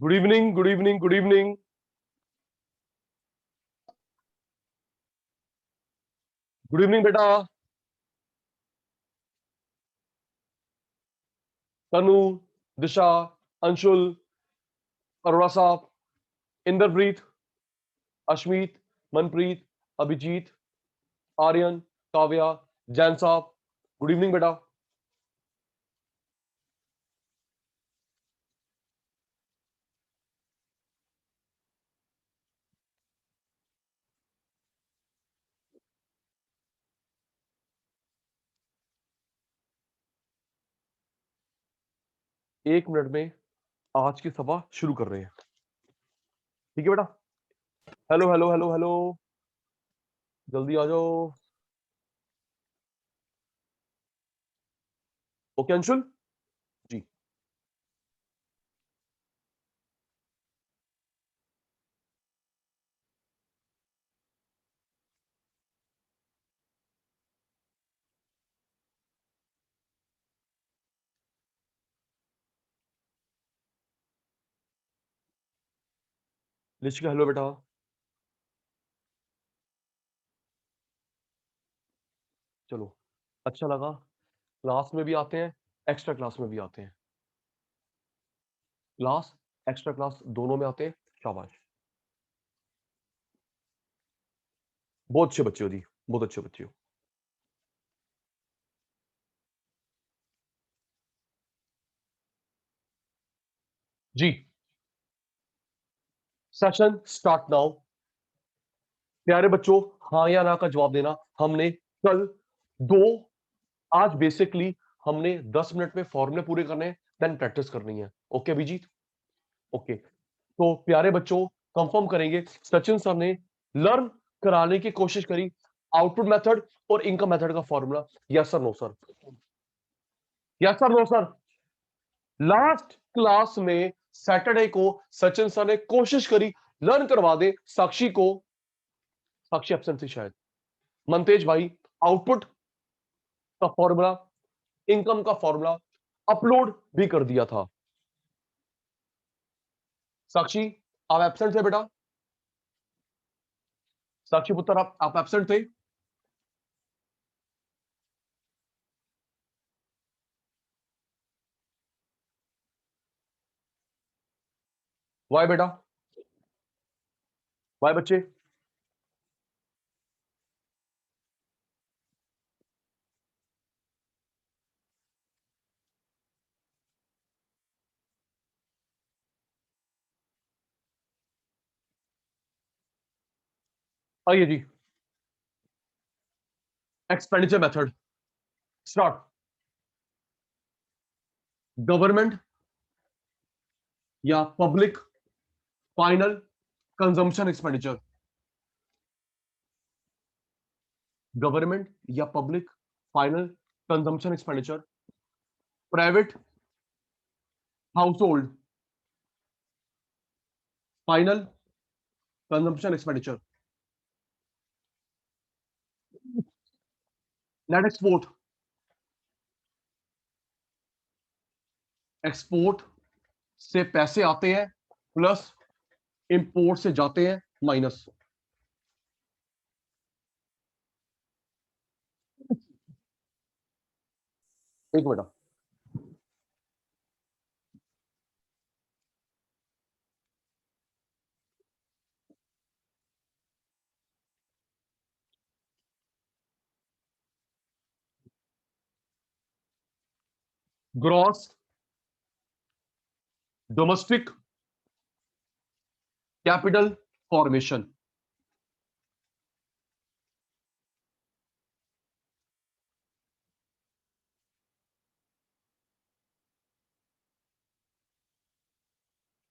Good evening, good evening, good evening. Good evening बेटा। तनु, दिशा, अंशुल, अरोड़ा साहब, इंद्रप्रीत, अश्मीत, मनप्रीत, अभिजीत, आर्यन, काव्या, जैन साहब, गुड इवनिंग बेटा। 1 मिनट में आज की सभा शुरू कर रहे हैं। ठीक है बेटा। हेलो हेलो हेलो हेलो, जल्दी आ जाओ। ओके अंशुल जी। लिशिका हेलो बेटा। चलो, अच्छा लगा। क्लास में भी आते हैं, एक्स्ट्रा क्लास में भी आते हैं। क्लास, एक्स्ट्रा क्लास दोनों में आते हैं। शाबाश, बहुत अच्छे बच्चे हो जी, बहुत अच्छे बच्चे हो जी। Session start now. प्यारे बच्चों, हाँ या ना का जवाब देना। हमने कल दो, आज बेसिकली हमने 10 मिनट में फॉर्मूले पूरे करने हैं, देन प्रैक्टिस करनी है। ओके अभिजीत? ओके, तो प्यारे बच्चों कंफर्म करेंगे, सचिन सर ने लर्न कराने की कोशिश करी आउटपुट मेथड और इनकम मेथड का formula. Yes sir, no sir? Yes sir, no sir? Last class में सैटरडे को सचिन सर ने कोशिश करी लर्न करवा दे साक्षी को। साक्षी एब्सेंट थी शायद। मनतेज भाई आउटपुट का फॉर्मूला, इनकम का फॉर्मूला अपलोड भी कर दिया था। साक्षी आप एब्सेंट थे बेटा? साक्षी पुत्र आप एब्सेंट थे? वाई बेटा? वाई बच्चे? आइए जी, एक्सपेंडिचर मेथड स्टार्ट। गवर्नमेंट या public final consumption expenditure. Government या public final consumption expenditure. Private household final consumption expenditure. Net export, export से पैसे आते हैं प्लस इंपोर्ट से जाते हैं माइनस। एक minute. Gross domestic capital formation.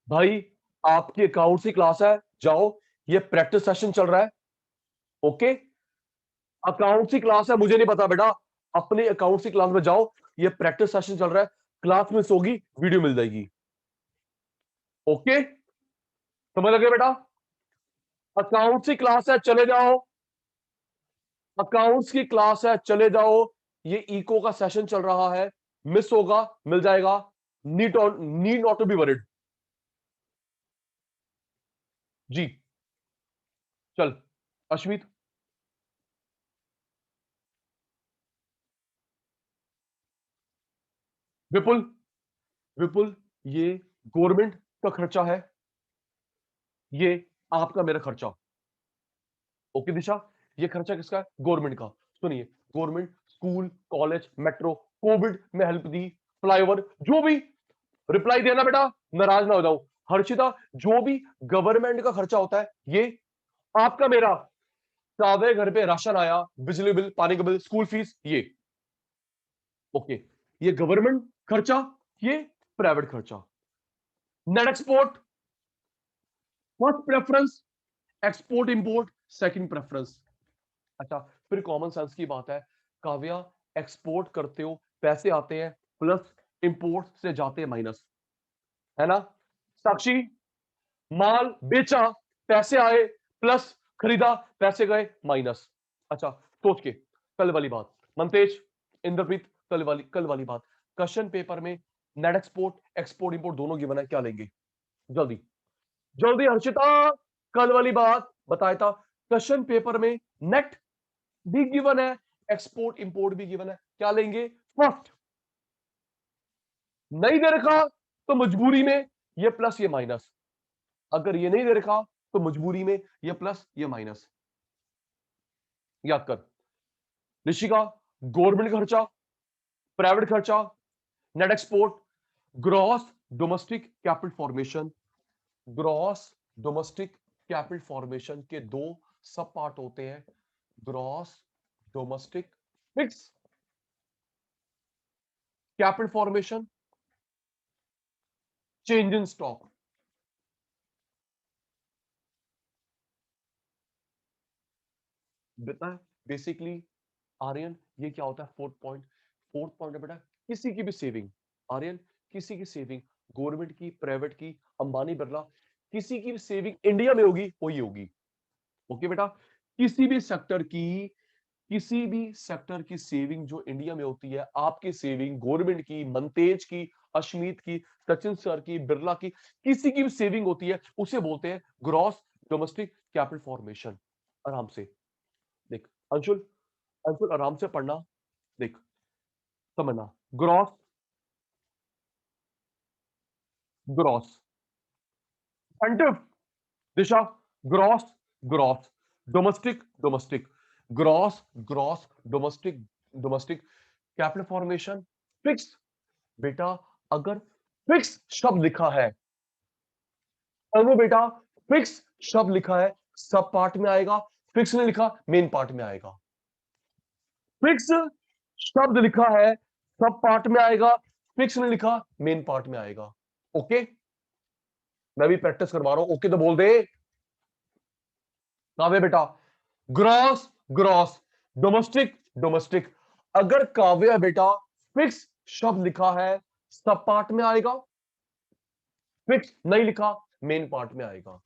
भाई आपकी अकाउंट की क्लास है, जाओ। ये प्रैक्टिस सेशन चल रहा है। ओके, अकाउंट की क्लास है, मुझे नहीं पता बेटा। अपने अकाउंट की क्लास में जाओ, ये प्रैक्टिस सेशन चल रहा है। क्लास मिस होगी, वीडियो मिल जाएगी। ओके, समझ लगे बेटा? अकाउंट्स की क्लास है, चले जाओ। अकाउंट्स की क्लास है, चले जाओ। ये इको का सेशन चल रहा है, मिस होगा, मिल जाएगा। Need not to be worried. जी चल अश्मित। विपुल। विपुल ये गवर्नमेंट का खर्चा है, ये आपका मेरा खर्चा। ओके दिशा, ये खर्चा किसका है? गवर्नमेंट का। सुनिए, government school college metro Covid में हेल्प दी, फ्लाईओवर जो भी। रिप्लाई देना बेटा, नाराज ना हो जाओ। हर्षिता, जो भी गवर्नमेंट का खर्चा होता है ये आपका मेरा। काव्य घर पे राशन आया, बिजली बिल पानी का बिल स्कूल फीस ये। ओके, ये गवर्नमेंट खर्चा, ये प्राइवेट खर्चा। Net export first preference, export import second preference. अच्छा, फिर कॉमन सेंस की बात है, काव्या एक्सपोर्ट करते हो पैसे आते हैं प्लस, इंपोर्ट से जाते हैं माइनस, है ना। साक्षी, माल बेचा पैसे आए प्लस, खरीदा पैसे गए माइनस। अच्छा, सोच के कल वाली बात। मनतेज, इंद्रप्रीत, कल वाली बात। क्वेश्चन पेपर में नेट एक्सपोर्ट एक्सपोर्ट इंपोर्ट दोनों गिवन है, क्या लेंगे? जल्दी जल्दी हर्षिता, कल वाली बात बताया था। क्वेश्चन पेपर में नेट भी गिवन है, एक्सपोर्ट इंपोर्ट भी गिवन है, क्या लेंगे? फर्स्ट, नहीं दे रखा तो मजबूरी में ये प्लस ये माइनस। अगर ये नहीं दे रखा तो मजबूरी में ये प्लस ये माइनस। याद कर ऋषिका, गवर्नमेंट खर्चा, प्राइवेट खर्चा, net export, gross domestic capital formation. Gross domestic capital formation के दो सब पार्ट होते हैं, gross domestic fix capital formation, change in stock. बेटा बेसिकली आर्यन, ये क्या होता है? फोर्थ पॉइंट है बेटा, किसी की भी सेविंग। आर्यन, किसी की सेविंग, गवर्नमेंट की प्राइवेट की, अंबानी बिरला, किसी की भी सेविंग इंडिया में होगी वही होगी। ओके बेटा, किसी भी सेक्टर की, किसी भी सेक्टर की सेविंग जो इंडिया में होती है, आपकी सेविंग गवर्नमेंट की, मनतेज की, अश्मीत की, सचिन सर की, बिरला की, किसी की भी सेविंग होती है, उसे बोलते हैं ग्रॉस डोमेस्टिक कैपिटल फॉर्मेशन। आराम से देख अंशुल, अंशुल आराम से पढ़ना, देख समझना। ग्रॉस, ग्रॉस एंटिव Disha, gross, gross domestic, domestic gross, gross domestic, domestic capital formation fix. बेटा अगर फिक्स शब्द लिखा है, अनु बेटा फिक्स शब्द लिखा है सब पार्ट में आएगा, फिक्स नहीं लिखा मेन पार्ट में आएगा। फिक्स शब्द लिखा है सब पार्ट में आएगा, फिक्स नहीं लिखा मेन पार्ट में आएगा। ओके, मैं भी प्रैक्टिस करवा रहा हूं, ओके तो बोल दे। काव्य बेटा, ग्रॉस, ग्रॉस डोमेस्टिक, डोमेस्टिक। अगर काव्य बेटा फिक्स शब्द लिखा है सब पार्ट में आएगा, फिक्स नहीं लिखा मेन पार्ट में आएगा।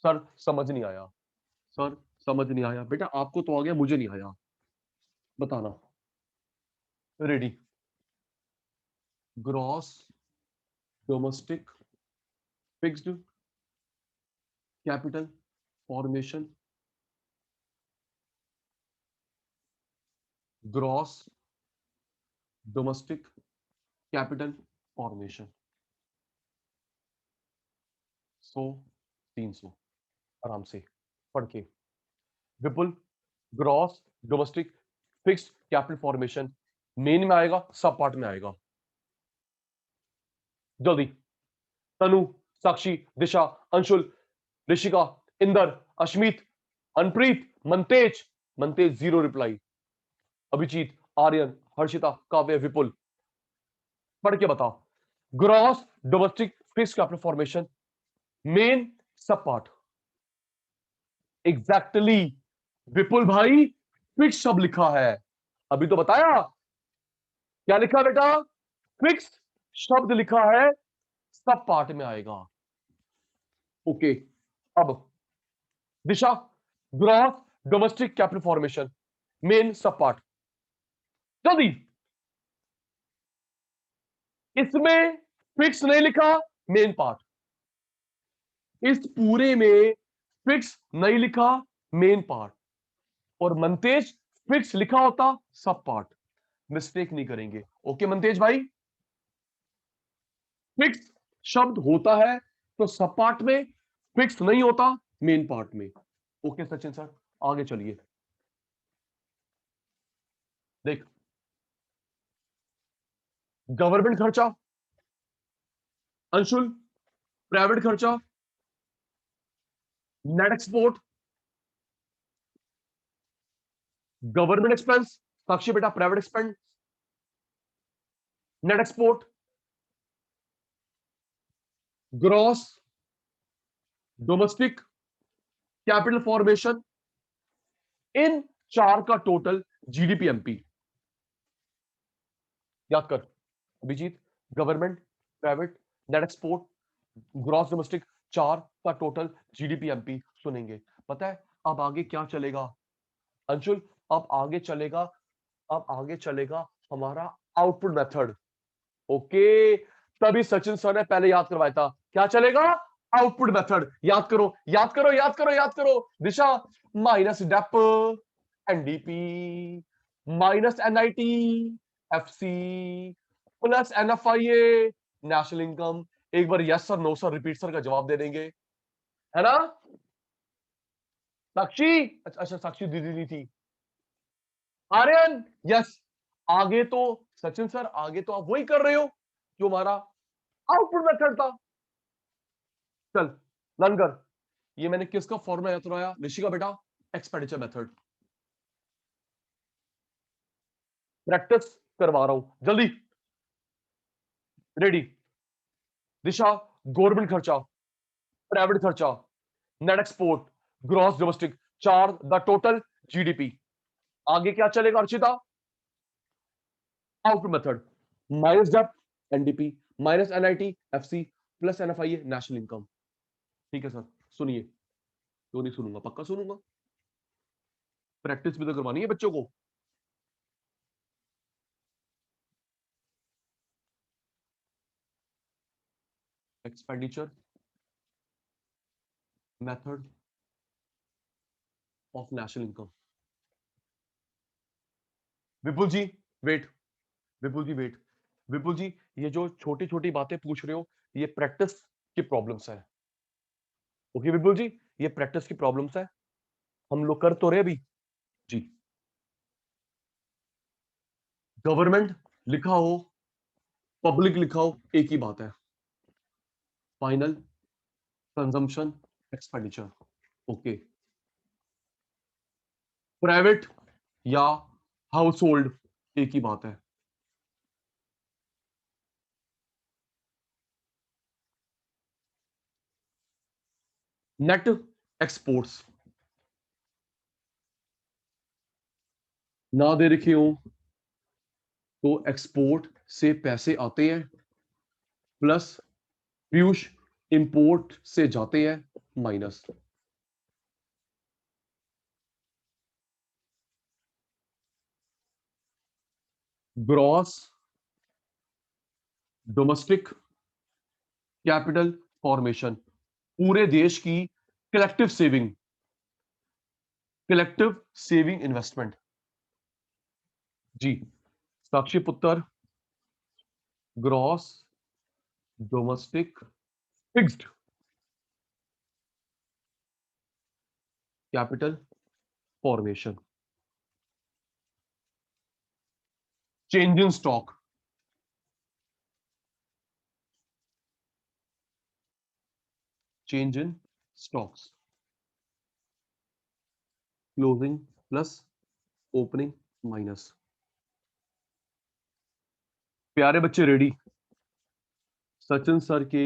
सर समझ नहीं आया, सर समझ नहीं आया। बेटा आपको तो आ गया, मुझे नहीं आया, बताना। Ready, gross domestic fixed capital formation, gross domestic capital formation 100 300। आराम से पढ़ के। Vipul, gross domestic fixed capital formation main में आएगा सब पार्ट में आएगा। जल्दी, तनु, साक्षी, दिशा, अंशुल, ऋषिका, इंदर, अश्मित, अनप्रीत, मनतेज, मनतेज जीरो रिप्लाई, अभिजीत, आर्यन, हर्षिता, काव्य, विपुल। पढ़ के बता, gross domestic fixed capital formation main सब पार्ट। एग्जैक्टली विपुल भाई, फिक्स शब्द लिखा है, अभी तो बताया। क्या लिखा बेटा? फिक्स शब्द लिखा है सब पार्ट में आएगा। ओके, अब Disha, gross domestic capital formation main सब पार्ट। जल्दी, इसमें फिक्स नहीं लिखा मेन पार्ट, इस पूरे में फिक्स नहीं लिखा मेन पार्ट, और मनतेज फिक्स लिखा होता सब पार्ट, मिस्टेक नहीं करेंगे। ओके मनतेज भाई, फिक्स शब्द होता है तो सब पार्ट में, फिक्स नहीं होता मेन पार्ट में। ओके सचिन सर, आगे चलिए। देख, गवर्नमेंट खर्चा, अंशुल, प्राइवेट खर्चा, net export, government expense, Sakshi बेटा private expense, net export, gross domestic capital formation, इन चार का टोटल जीडीपी एमपी। याद कर Abhijeet, government, private, net export, gross domestic, चार का टोटल जीडीपी एमपी सुनेंगे। पता है अब आगे क्या चलेगा अंशुल? अब आगे चलेगा, अब आगे चलेगा हमारा आउटपुट मेथड। ओके, तभी सचिन सर ने पहले याद करवाया था, क्या चलेगा? Output method. याद करो याद करो याद करो याद करो। Disha, minus dep NDP minus NIT FC plus NFIA national income. एक बार yes sir no sir repeat sir का जवाब दे देंगे, है ना? साक्षी, अच्छा साक्षी दीदी नहीं थी। आर्यन, यस। आगे तो सचिन सर, आगे तो आप वही कर रहे हो जो हमारा आउटपुट मेथड था। चल रन कर। ये मैंने किसका फॉर्मूला याद करवाया ऋषि का बेटा? Expenditure method. प्रैक्टिस करवा रहा हूं जल्दी। रेडी? दिशा, गवर्नमेंट खर्चा, प्राइवेट खर्चा, नेट एक्सपोर्ट, ग्रॉस डोमेस्टिक, चार द टोटल जीडीपी। आगे क्या चलेगा Archita? Output method, minus dep NDP minus NIT FC plus NFIA national income. ठीक है सर, सुनिए। क्यों नहीं सुनूंगा, पक्का सुनूंगा। प्रैक्टिस भी तो करवानी है बच्चों को। Expenditure method of national income. Vipul ji wait, Vipul ji wait, Vipul ji ये जो छोटी छोटी बातें पूछ रहे हो ये प्रैक्टिस की प्रॉब्लम्स है। ओके विपुल जी, ये प्रैक्टिस की प्रॉब्लम्स है, हम लोग कर तो रहे अभी जी। गवर्नमेंट लिखा हो, पब्लिक लिखा हो, एक ही बात है, final consumption expenditure. Okay, private या हाउस होल्ड एक ही बात है। नेट एक्सपोर्ट्स ना दे रखे हो तो एक्सपोर्ट से पैसे आते हैं, प्लस पीयूष इंपोर्ट से जाते हैं, minus. Gross domestic capital formation, पूरे देश की collective saving, collective saving investment. जी साक्षी पुत्र, gross domestic fixed capital formation, change in stock, change in stocks, closing plus opening minus. प्यारे बच्चे रेडी? सचिन सर के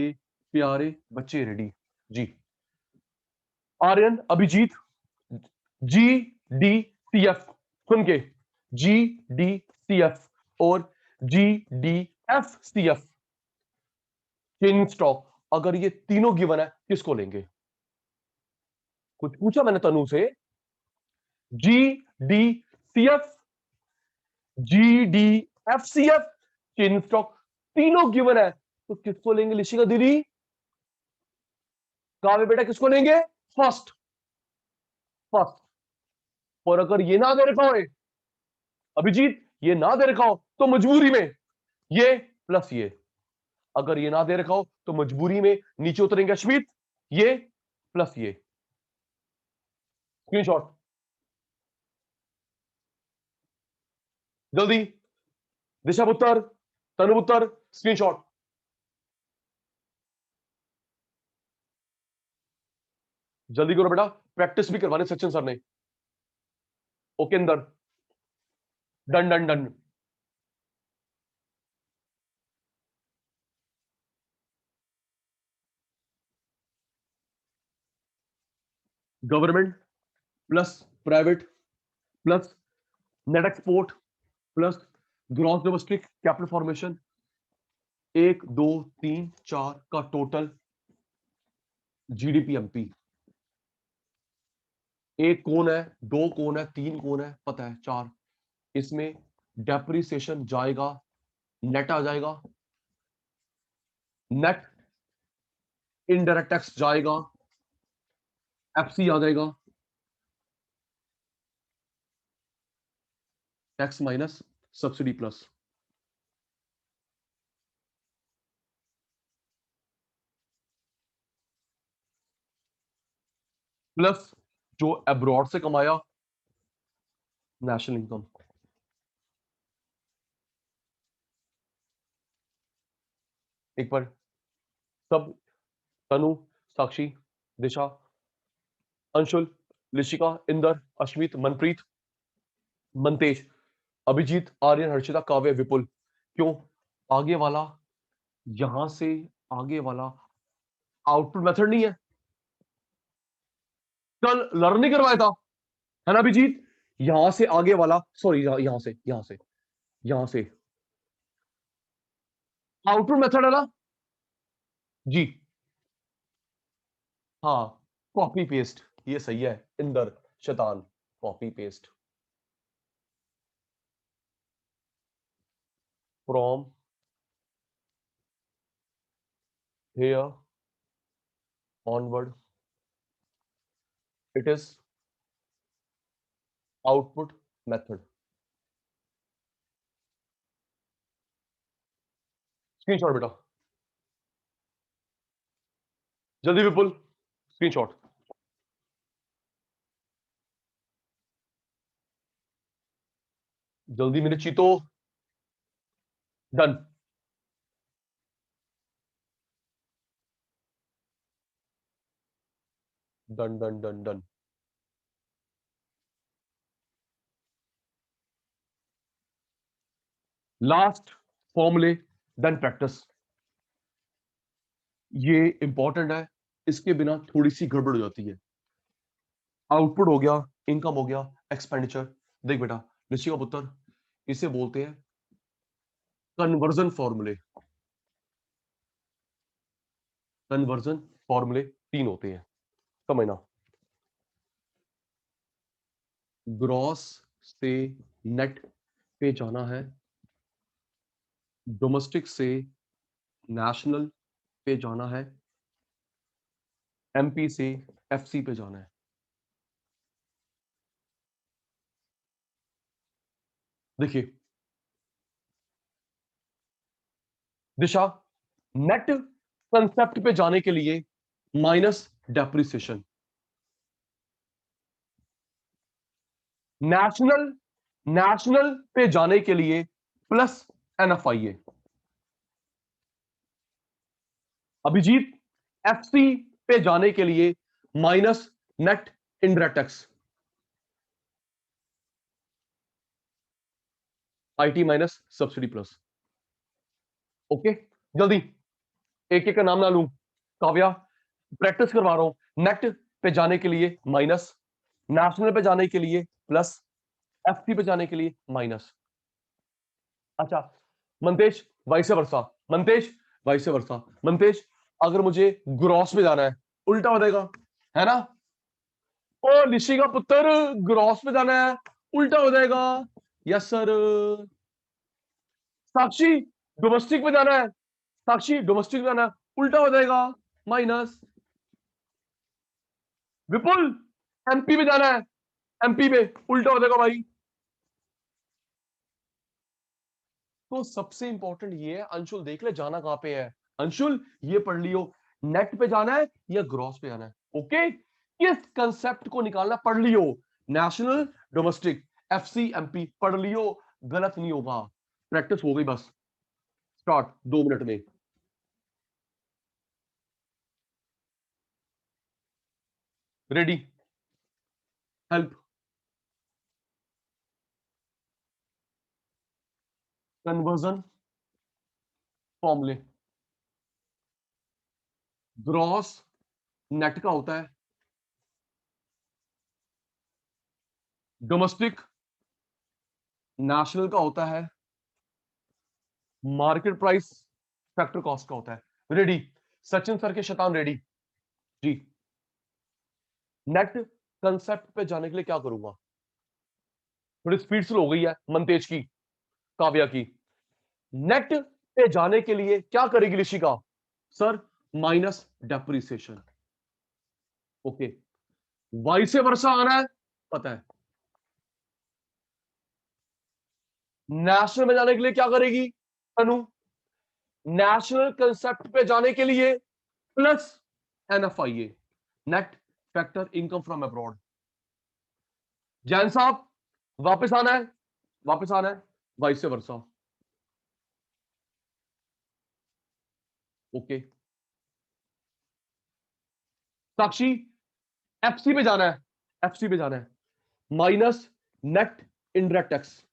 प्यारे बच्चे रेडी? जी। Aryan, Abhijeet, G D C F सुन के, जी डी सी एफ और G D F C F, change stock, अगर ये तीनों गिवन है किसको लेंगे? कुछ पूछा मैंने तनु से? G D C F, G D F C F, change stock, तीनों गिवन है तो किसको लेंगे लिशिका दीदी? काव्य बेटा किसको लेंगे? फर्स्ट। फर्स्ट। और अगर ये ना दे रखा हो अभिजीत, ये ना दे रखा हो तो मजबूरी में ये प्लस ये, अगर ये ना दे रखा हो तो मजबूरी में नीचे उतरेंगे अश्मित, ये प्लस ये। स्क्रीनशॉट जल्दी। दिशा पुत्र, तनु पुत्र, स्क्रीनशॉट। जल्दी करो बेटा, प्रैक्टिस भी करवाने सचिन सर ने। ओके अंदर, done done done. Government plus private plus net export plus gross domestic capital formation 1 2 3 4 का टोटल जीडीपी एमपी। एक कौन है, दो कौन है, तीन कौन है, पता है, चार। इसमें डेप्रिसिएशन जाएगा, नेट आ जाएगा, नेट इनडायरेक्ट टैक्स जाएगा, एफसी आ जाएगा, tax minus subsidy plus. Plus जो अब्रॉड से कमाया नेशनल इनकम। एक बार सब, तनु, साक्षी, दिशा, अंशुल, लिशिका, इंदर, अश्मित, मनप्रीत, मनतेज, अभिजीत, आर्यन, हर्षिता, काव्य, विपुल। क्यों आगे वाला, यहां से आगे वाला आउटपुट मेथड नहीं है, कल लर्न नहीं करवाया था, है ना अभिजीत? यहां से आगे वाला, सॉरी, यहां से आउटपुट मेथड है ना जी। हाँ, कॉपी पेस्ट, ये सही है इंदर, शैतान, copy paste from here onward it is output method. Screenshot बेटा, जल्दी विपुल, स्क्रीनशॉट। जल्दी मेरे चीतो, done. Done done done done. Last फॉर्मूले देन प्रैक्टिस, ये इंपॉर्टेंट है, इसके बिना थोड़ी सी गड़बड़ हो जाती है। आउटपुट हो गया, इनकम हो गया, एक्सपेंडिचर। देख बेटा ऋषि का पुत्र, इसे बोलते हैं कन्वर्जन फॉर्मूले। कन्वर्जन फॉर्मूले 3 होते हैं, समझना। ग्रॉस से नेट पे जाना है, डोमेस्टिक से नेशनल पे जाना है, एमपी से एफसी पे जाना है। देखिए दिशा, नेट कंसेप्ट पे जाने के लिए माइनस डेप्रिसिएशन, नेशनल नेशनल पे जाने के लिए प्लस एनएफआईए, अभिजीत एफसी पे जाने के लिए minus net indirect tax, IT minus subsidy plus. Okay, जल्दी एक एक का नाम ना लूं, काव्या प्रैक्टिस करवा रहा हूं। नेट पे जाने के लिए माइनस, नेशनल पे जाने के लिए प्लस, एफसी पे जाने के लिए माइनस। अच्छा Mantesh, vice versa, Mantesh vice versa, Mantesh अगर मुझे ग्रॉस में जाना है उल्टा हो जाएगा, है ना? ओ ऋषि का पुत्र, ग्रॉस में जाना है उल्टा हो जाएगा। Yes sir. साक्षी डोमेस्टिक में जाना है, साक्षी डोमेस्टिक में जाना है उल्टा हो जाएगा, माइनस। विपुल एमपी में जाना है, एमपी में उल्टा हो जाएगा भाई। तो सबसे इंपॉर्टेंट ये है, अंशुल देख ले जाना कहां पे है। अंशुल ये पढ़ लियो, नेट पे जाना है या ग्रॉस पे जाना है। ओके, किस कंसेप्ट को निकालना पढ़ लियो, नेशनल डोमेस्टिक एफसी एमपी पढ़ लियो, गलत नहीं होगा, प्रैक्टिस हो गई बस। स्टार्ट 2 मिनट में। रेडी, हेल्प, कन्वर्जन फॉर्मूले। ग्रॉस नेट का होता है, डोमेस्टिक नेशनल का होता है, मार्केट प्राइस फैक्टर कॉस्ट का होता है। रेडी, सचिन सर के शतान रेडी जी। नेट कंसेप्ट पे जाने के लिए क्या करूंगा, थोड़ी स्पीड स्लो हो गई है मन तेज की, काव्या की। नेट पे जाने के लिए क्या करेगी Rishika sir, minus depreciation. Okay, Y से वर्षा आना है पता है। नेशनल में जाने के लिए क्या करेगी तनु, नेशनल कंसेप्ट पे जाने के लिए plus NFIA, net factor income from abroad. Jain साहब वापस आना है, वापस आना है, वाइस से वर्षा। ओके, साक्षी एफसी पे जाना है, एफसी पे जाना है, minus net indirect tax,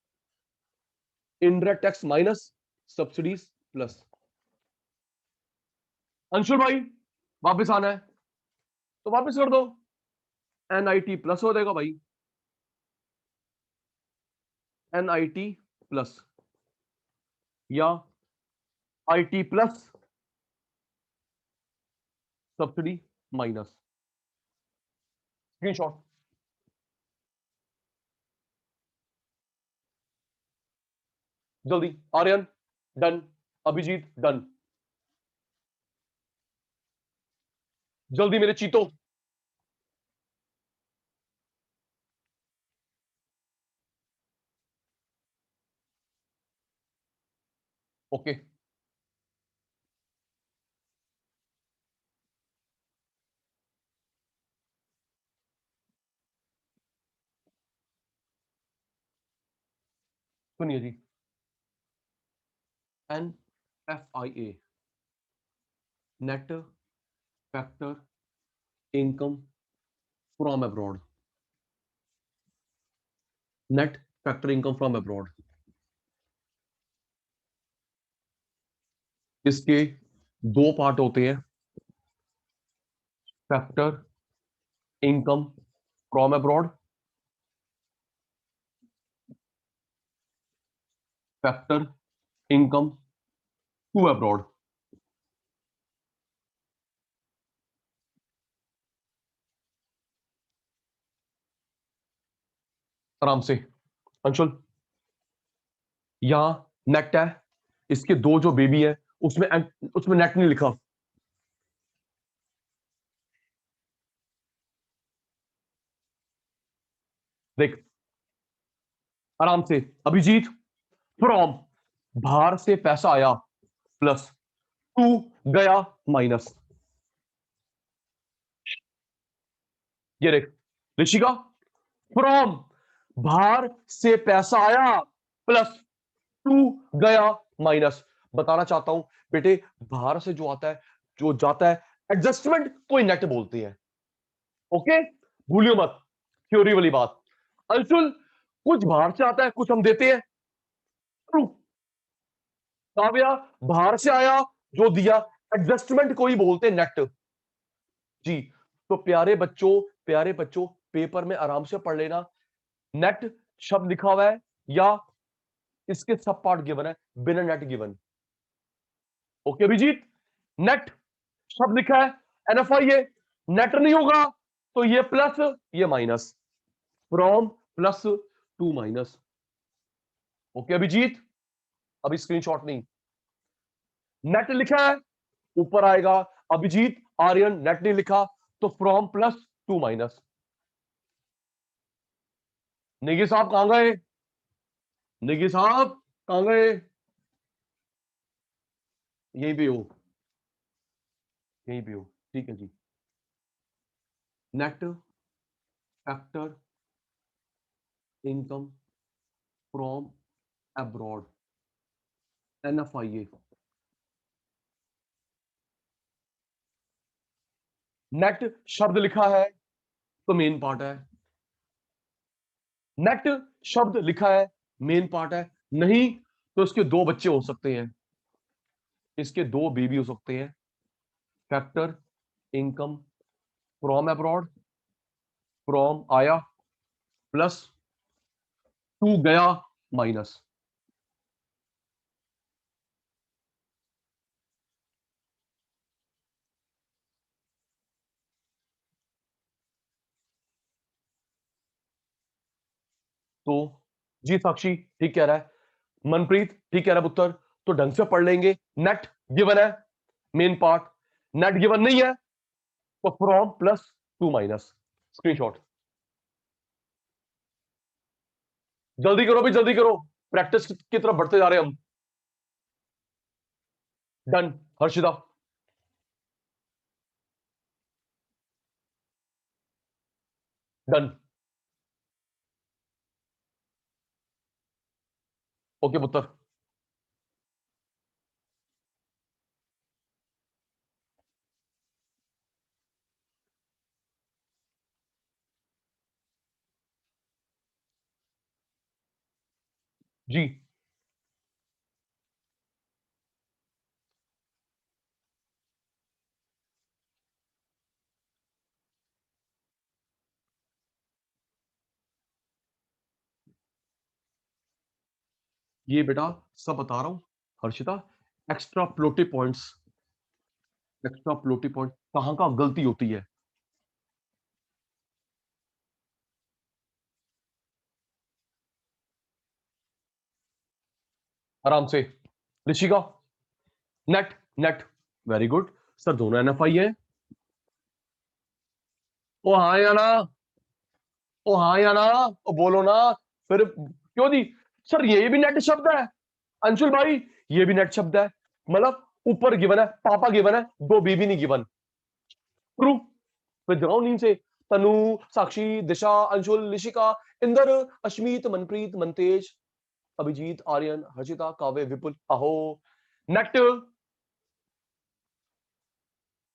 indirect tax minus subsidies plus. Anshul भाई वापस आना है तो वापस कर दो, एनआईटी प्लस हो जाएगा भाई, एनआईटी प्लस या IT plus subsidy minus. Screenshot, जल्दी। आर्यन डन, अभिजीत डन, जल्दी मेरे चीतो। ओके, सुनिए जी, NFIA net factor income from abroad, net factor income from abroad. इसके दो पार्ट होते हैं, factor income from abroad, factor income to abroad. आराम से अंशुल, यहां नेट है, इसके दो जो बेबी है उसमें उसमें नेट नहीं लिखा। देख आराम से, अभिजीत फ्रॉम बाहर से पैसा आया प्लस, टू गया माइनस। ये देख ऋषिका, फ्रॉम बाहर से पैसा आया प्लस, टू गया माइनस। बताना चाहता हूं बेटे, बाहर से जो आता है, जो जाता है, एडजस्टमेंट कोई नेट बोलते हैं। ओके, भूलियो मत थ्योरी वाली बात। अंशुल कुछ बाहर से आता है, कुछ हम देते हैं। ट्रू, काव्या बाहर से आया, जो दिया, एडजस्टमेंट कोई बोलते हैं नेट जी। तो प्यारे बच्चों, प्यारे बच्चों, पेपर में आराम से पढ़ लेना, नेट शब्द लिखा हुआ है या इसके सब पार्ट गिवन है, बिना net given. Okay Abhijeet, net शब्द लिखा है, एनएफआई नेट नहीं होगा तो ये प्लस ये minus, from plus to minus. Okay Abhijeet, अभी स्क्रीनशॉट नहीं, नेट लिखा है ऊपर आएगा, अभिजीत आर्यन नेट नहीं लिखा तो फ्रॉम प्लस 2 माइनस। नेगी साहब कहां गए? नेगी साहब कहां गए? यहीं पे हो, यहीं पे हो, ठीक है जी। Net factor income from abroad, NFIA। Net शब्द लिखा है तो मेन पार्ट है, नेट शब्द लिखा है मेन पार्ट है, नहीं तो इसके दो बच्चे हो सकते हैं, इसके दो बेबी हो सकते हैं। Factor income from abroad, from आया प्लस टू गया माइनस। तो जी साक्षी ठीक कह रहा है, मनप्रीत ठीक कह रहा है पुत्र, तो ढंग से पढ़ लेंगे। नेट गिवन है मेन पार्ट, नेट गिवन नहीं है तो from plus to minus. Screenshot जल्दी करो भाई, जल्दी करो, प्रैक्टिस की तरफ बढ़ते जा रहे हैं हम। डन हर्षिता। डन। ओके पुत्र। जी ये बेटा सब बता रहा हूं हर्षिता, एक्स्ट्रा प्लोटी पॉइंट्स, एक्स्ट्रा प्लोटी पॉइंट कहां कहां गलती होती है। आराम से। Rishika net, net very good sir, दोनों NFI है। ओ हाँ या ना, ओ हाँ या ना, ओ बोलो ना, फिर क्यों दी? सर ये भी नेट शब्द है अंशुल भाई, ये भी नेट शब्द है, मतलब ऊपर गिवन है, पापा गिवन है, दो बीबी नहीं गिवन। ट्रू। फिर जगाओ नींद से। तनु, साक्षी, दिशा, अंशुल, लिशिका, इंदर, अश्मीत, मनप्रीत, मनतेज, अभिजीत, आर्यन, हर्षिता, काव्य, विपुल, अहो। नेट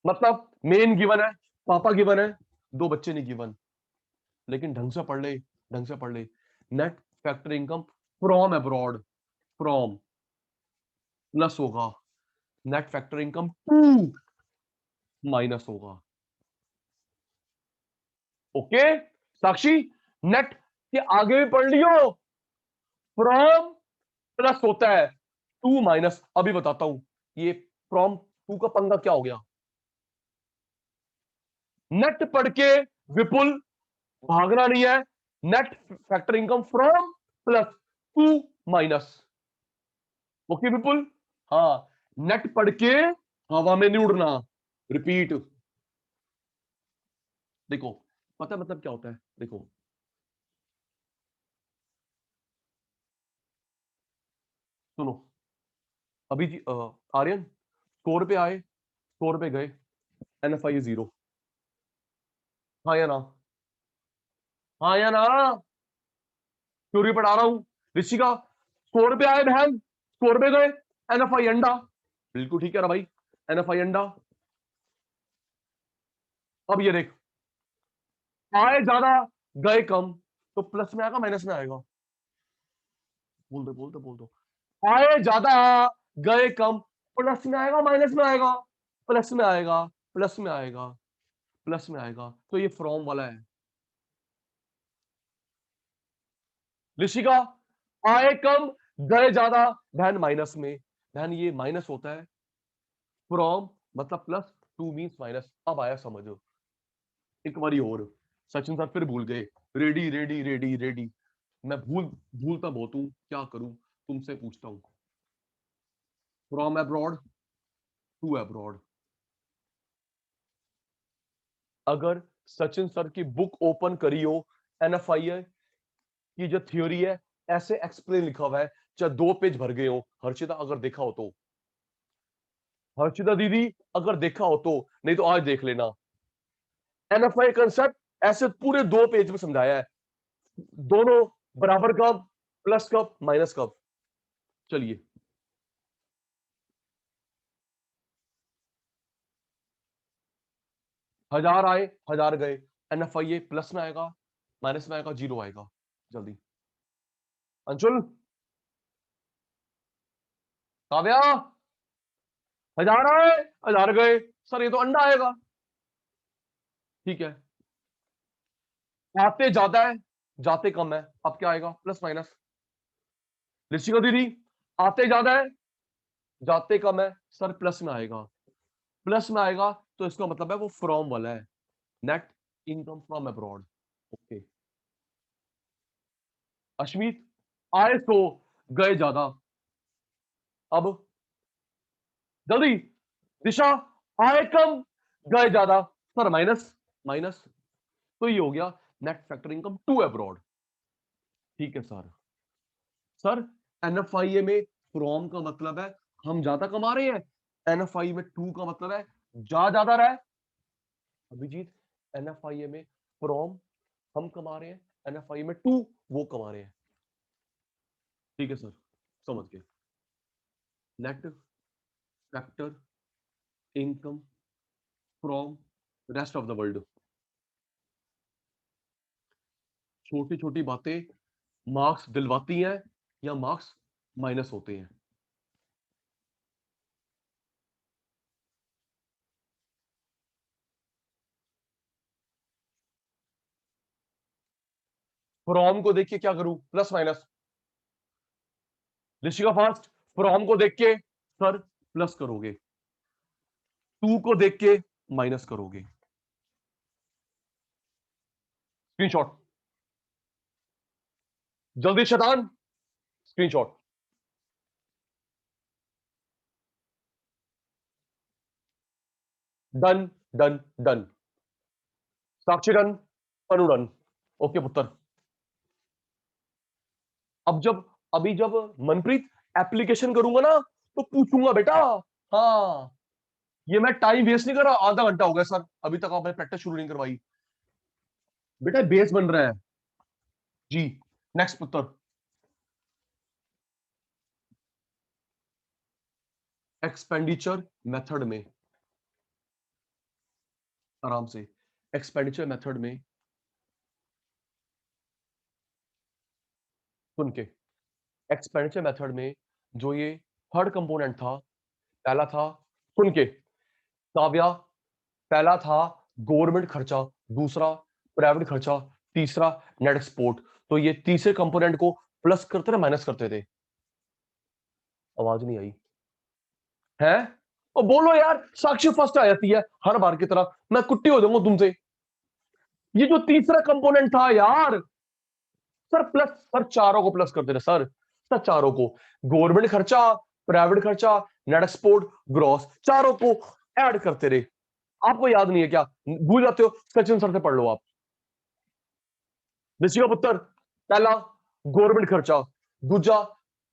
मतलब मेन गिवन है, पापा गिवन है, दो बच्चे नहीं गिवन, लेकिन ढंग से पढ़ ले, ढंग से पढ़ ले। Net factor income from abroad, from plus होगा, net factor income to minus होगा। ओके साक्षी, नेट के आगे भी पढ़ लियो, फ्रॉम प्लस होता है टू माइनस। अभी बताता हूं ये फ्रॉम टू का पंगा क्या हो गया। नेट पढ़ के विपुल भागना नहीं है, net factor income from plus to minus. Okay Vipul, हाँ, नेट पढ़ के हवा में नहीं उड़ना। रिपीट, देखो पता मतलब क्या होता है, देखो सुनो, अभी जी आर्यन 100 रुपए आए, 100 रुपए गए, NFI 0। हाँ या ना, हाँ या ना, थ्योरी पढ़ा रहा हूं। ऋषिका 100 रुपए आए बहन, 100 रुपए गए, NFI अंडा। बिल्कुल ठीक है ना भाई, NFI अंडा। अब ये देख, आए ज्यादा गए कम, तो प्लस में आएगा माइनस में आएगा? बोल दो बोल दो बोल दो। आए ज्यादा गए कम, प्लस में आएगा माइनस में आएगा? प्लस में आएगा, प्लस में आएगा, प्लस में आएगा, तो ये फ्रॉम वाला है। ऋषिका आए कम गए ज्यादा, बहन माइनस में, बहन ये माइनस होता है, फ्रॉम मतलब प्लस, टू मींस माइनस। अब आया समझो, एक बारी और, सचिन सर फिर भूल गए। रेडी रेडी रेडी रेडी, मैं भूलता बहुत हूं, क्या करूं, तुमसे पूछता हूं। फ्रॉम अब्रॉड टू अब्रॉड, अगर सचिन सर की बुक ओपन करी हो, एनएफआईए की जो थ्योरी है ऐसे एक्सप्लेन लिखा हुआ है, चाहे 2 पेज भर गए हो। हर्षिता अगर देखा हो तो, हर्षिता दीदी अगर देखा हो तो, नहीं तो आज देख लेना। एनएफआई कंसेप्ट ऐसे पूरे 2 पेज में समझाया है, दोनों बराबर कब, प्लस कब, माइनस कब। चलिए, हजार आए, हजार गए, एनएफआईए प्लस में आएगा, माइनस में आएगा, जीरो आएगा। जल्दी अंशुल, काव्या, हजार आए, हजार गए, सर ये तो अंडा आएगा। ठीक है, आते ज्यादा है, जाते कम है, अब क्या आएगा, प्लस माइनस। ऋषिका दीदी, आते ज्यादा है, जाते कम है, सर प्लस में आएगा। प्लस में आएगा तो इसका मतलब है वो फ्रॉम वाला है, net income from abroad. Okay, Ashmeet, आए तो गए ज्यादा, अब जल्दी, दिशा, आए कम, गए ज्यादा, सर माइनस, माइनस, तो ये हो गया net factor income to abroad. ठीक है सर। सर एनएफआईए में फ्रॉम का मतलब है हम ज्यादा कमा रहे हैं, एनएफआई में टू का मतलब है जा ज्यादा रहा है। अभिजीत, एनएफआईए में फ्रॉम हम कमा रहे हैं, एनएफआई में टू वो कमा रहे हैं। ठीक है सर, समझ गए। Net factor income from rest of the world. छोटी छोटी बातें मार्क्स दिलवाती हैं या मार्क्स माइनस होते हैं। फ्रॉम को देख के क्या करूं, plus minus. Rishika fast, from को देख के सर प्लस करोगे, टू को देख के माइनस करोगे। स्क्रीनशॉट, जल्दी शैतान, screenshot. Done, done, done. Sakshi done, Anu done. Okay पुत्र। अब जब, अभी जब मनप्रीत एप्लीकेशन करूंगा ना तो पूछूंगा बेटा। हाँ, ये मैं टाइम वेस्ट नहीं कर रहा, आधा घंटा हो गया सर अभी तक आपने प्रैक्टिस शुरू नहीं करवाई। बेटा बेस बन रहा है जी। नेक्स्ट पुत्र, एक्सपेंडिचर मेथड में, आराम से, एक्सपेंडिचर मेथड में सुन के, एक्सपेंडिचर मेथड में जो ये थर्ड कंपोनेंट था, पहला था, सुन के काव्या, पहला था गवर्नमेंट खर्चा, दूसरा प्राइवेट खर्चा, तीसरा नेट एक्सपोर्ट। तो ये तीसरे कंपोनेंट को प्लस करते थे, माइनस करते थे। आवाज नहीं आई है, और बोलो यार, साक्षी फर्स्ट आ जाती है हर बार की तरह, मैं कुट्टी हो जाऊंगा तुमसे। ये जो तीसरा कंपोनेंट था यार, सर प्लस, सर चारों को प्लस करते थे सर, सर चारों को, गवर्नमेंट खर्चा, प्राइवेट खर्चा, नेट एक्सपोर्ट, ग्रॉस, चारों को ऐड करते रहे। आपको याद नहीं है क्या, भूल जाते हो, सचिन सर से पढ़ लो आप। ऋषि का पुत्र, पहला गवर्नमेंट खर्चा, दूजा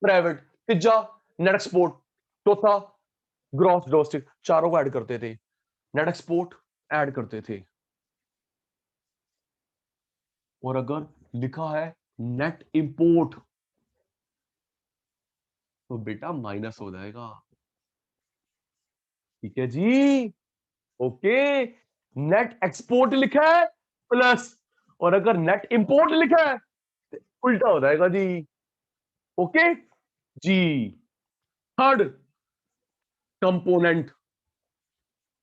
प्राइवेट, तीजा नेट एक्सपोर्ट, चौथा ग्रॉस डोमेस्टिक, चारों को ऐड करते थे, नेट एक्सपोर्ट ऐड करते थे। और अगर लिखा है नेट इंपोर्ट तो बेटा माइनस हो जाएगा। ठीक है जी, ओके। नेट एक्सपोर्ट लिखा है प्लस, और अगर नेट इंपोर्ट लिखा है तो उल्टा हो जाएगा जी। ओके जी। Third component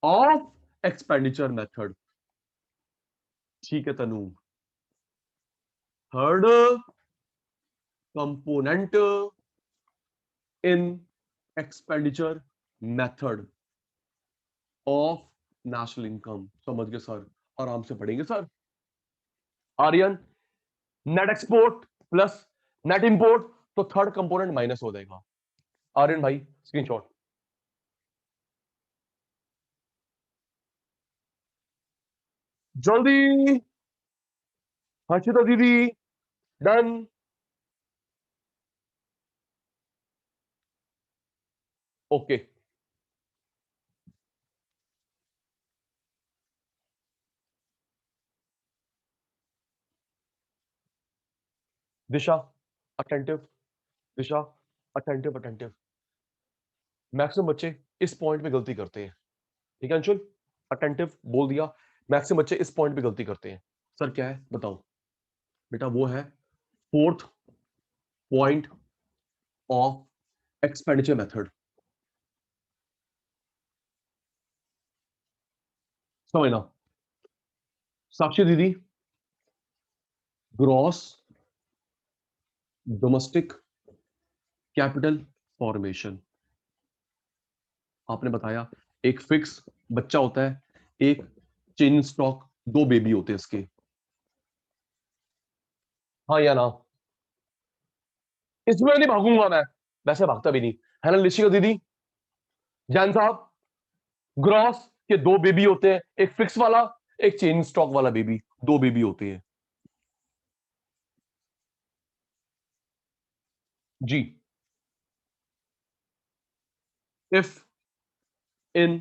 of expenditure method. ठीक है Tanu, third component in expenditure method of national income. समझ गए सर, आराम से पढ़ेंगे sir. Aryan, net export plus net import, तो थर्ड कंपोनेंट माइनस हो जाएगा। आर्यन भाई स्क्रीनशॉट। जल्दी, हर्षिता दीदी, done. Okay, Disha attentive, Disha attentive, attentive. Maximum बच्चे इस पॉइंट पे गलती करते हैं, ठीक है अंशुल? अटेंटिव बोल दिया। मैक्सिमम बच्चे इस पॉइंट पे गलती करते हैं। सर क्या है बताओ? बेटा वो है fourth point of expenditure method. समझना साक्षी दीदी, ग्रॉस डोमेस्टिक कैपिटल फॉर्मेशन। आपने बताया एक फिक्स बच्चा होता है, एक चेन स्टॉक, दो बेबी होते हैं इसके। हाँ या ना? इसमें नहीं भागूंगा मैं, वैसे भागता भी नहीं है ना लिशिका दीदी, जैन साहब। ग्रॉस के दो बेबी होते हैं, एक फिक्स वाला, एक चेन स्टॉक वाला बेबी, दो बेबी होते हैं जी। If in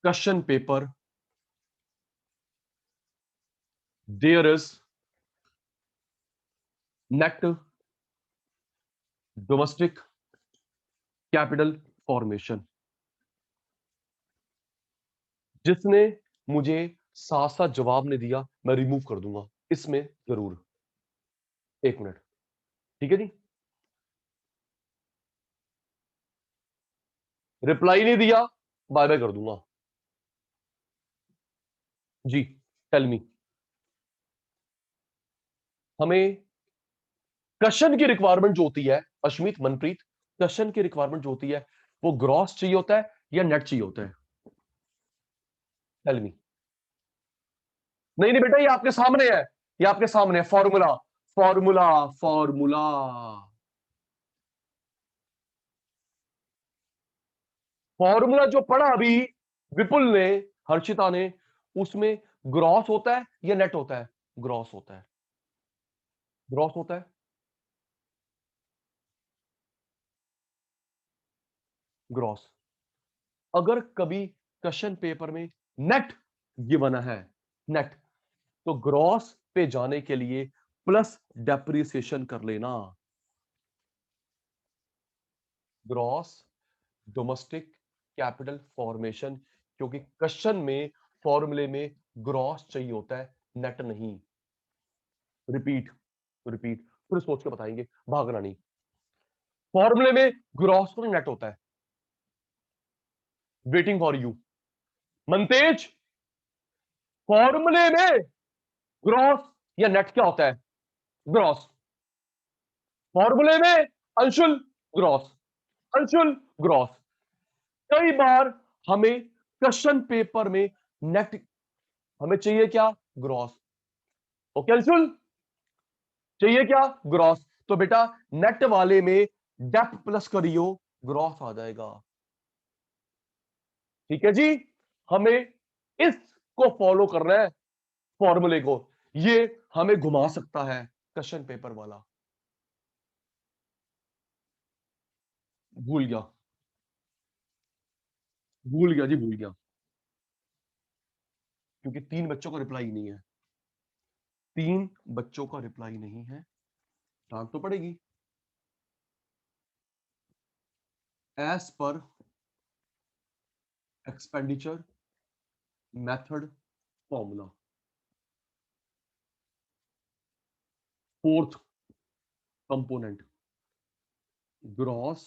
question paper there is net domestic capital formation, जिसने मुझे साथ साथ जवाब नहीं दिया मैं रिमूव कर दूंगा इसमें जरूर। एक मिनट, ठीक है जी। रिप्लाई नहीं दिया, बाय बाय कर दूंगा जी। Tell me. हमें क्वेश्चन की रिक्वायरमेंट जो होती है, अश्मित मनप्रीत, क्वेश्चन की रिक्वायरमेंट जो होती है वो ग्रॉस चाहिए होता है या नेट चाहिए होता है? Tell me. नहीं नहीं बेटा, ये आपके सामने है, ये आपके सामने है। Formula, formula, formula. फॉर्मूला जो पढ़ा अभी विपुल ने, हर्षिता ने, उसमें ग्रॉस होता है या नेट होता है? ग्रॉस होता है, ग्रॉस होता है। ग्रॉस। अगर कभी क्वेश्चन पेपर में नेट गिवन है, नेट, तो ग्रॉस पे जाने के लिए प्लस डेप्रिसिएशन कर लेना। ग्रॉस डोमेस्टिक कैपिटल फॉर्मेशन, क्योंकि क्वेश्चन में फॉर्मूले में ग्रॉस चाहिए होता है, नेट नहीं। रिपीट, रिपीट, फिर सोच के बताएंगे, भागना नहीं। फॉर्मूले में ग्रॉस और नेट होता है। Waiting for you Mantej. फॉर्मूले में ग्रॉस या नेट क्या होता है? ग्रॉस। फॉर्मूले में अंशुल ग्रॉस, अंशुल ग्रॉस। कई बार हमें क्वेश्चन पेपर में नेट, हमें चाहिए क्या? ग्रॉस। ओके अंशुल, चाहिए क्या? ग्रॉस। तो बेटा नेट वाले में डेप्थ प्लस करियो, ग्रॉस आ जाएगा। ठीक है जी। हमें इसको फॉलो करना है, फॉर्मूले को। ये हमें घुमा सकता है क्वेश्चन पेपर वाला। भूल गया, भूल गया जी, भूल गया। क्योंकि तीन बच्चों का रिप्लाई नहीं है, तीन बच्चों का रिप्लाई नहीं है, डांट तो पड़ेगी। As per expenditure method formula, fourth component, gross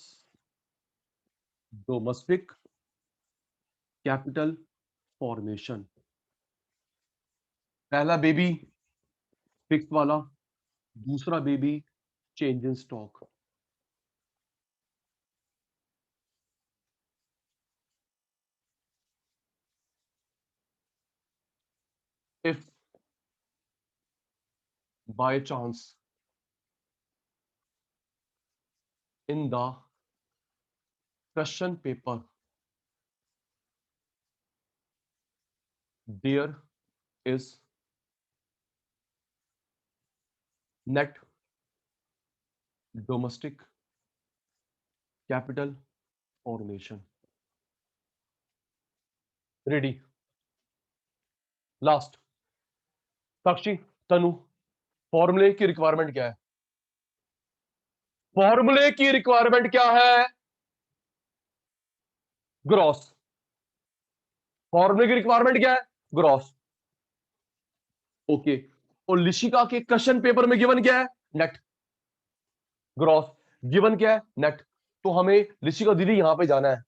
domestic capital formation. पहला बेबी फिक्स वाला, दूसरा baby change in stock. If by chance in the question paper there is net domestic capital formation. Ready? Last. Sakshi, Tanu, फॉर्मूले की requirement क्या है? फॉर्मूले की requirement क्या है? ग्रॉस। फॉर्मूले की रिक्वायरमेंट क्या है? ग्रॉस। ओके। और लिशिका के क्वेश्चन पेपर में गिवन क्या है? नेट। ग्रॉस। गिवन क्या है? नेट। तो हमें लिशिका दीदी यहां पे जाना है,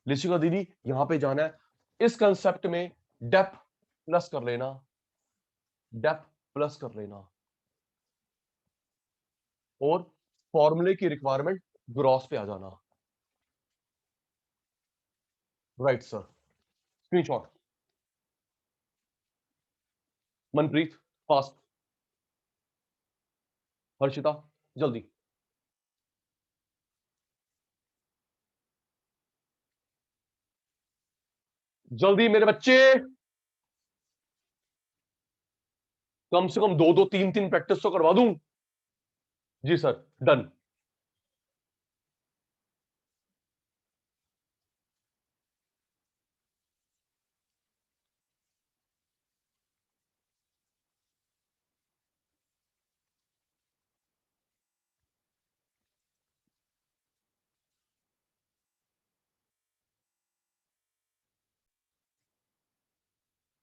लिशिका दीदी यहां पे जाना है, इस कंसेप्ट में डेप्थ प्लस कर लेना, डेप्थ प्लस कर लेना, और फॉर्मूले की रिक्वायरमेंट ग्रॉस पे आ जाना। Right sir. Screenshot. Manpreet fast. Harshita जल्दी। जल्दी मेरे बच्चे, कम से कम दो दो तीन तीन प्रैक्टिस तो करवा दूं। जी सर, डन।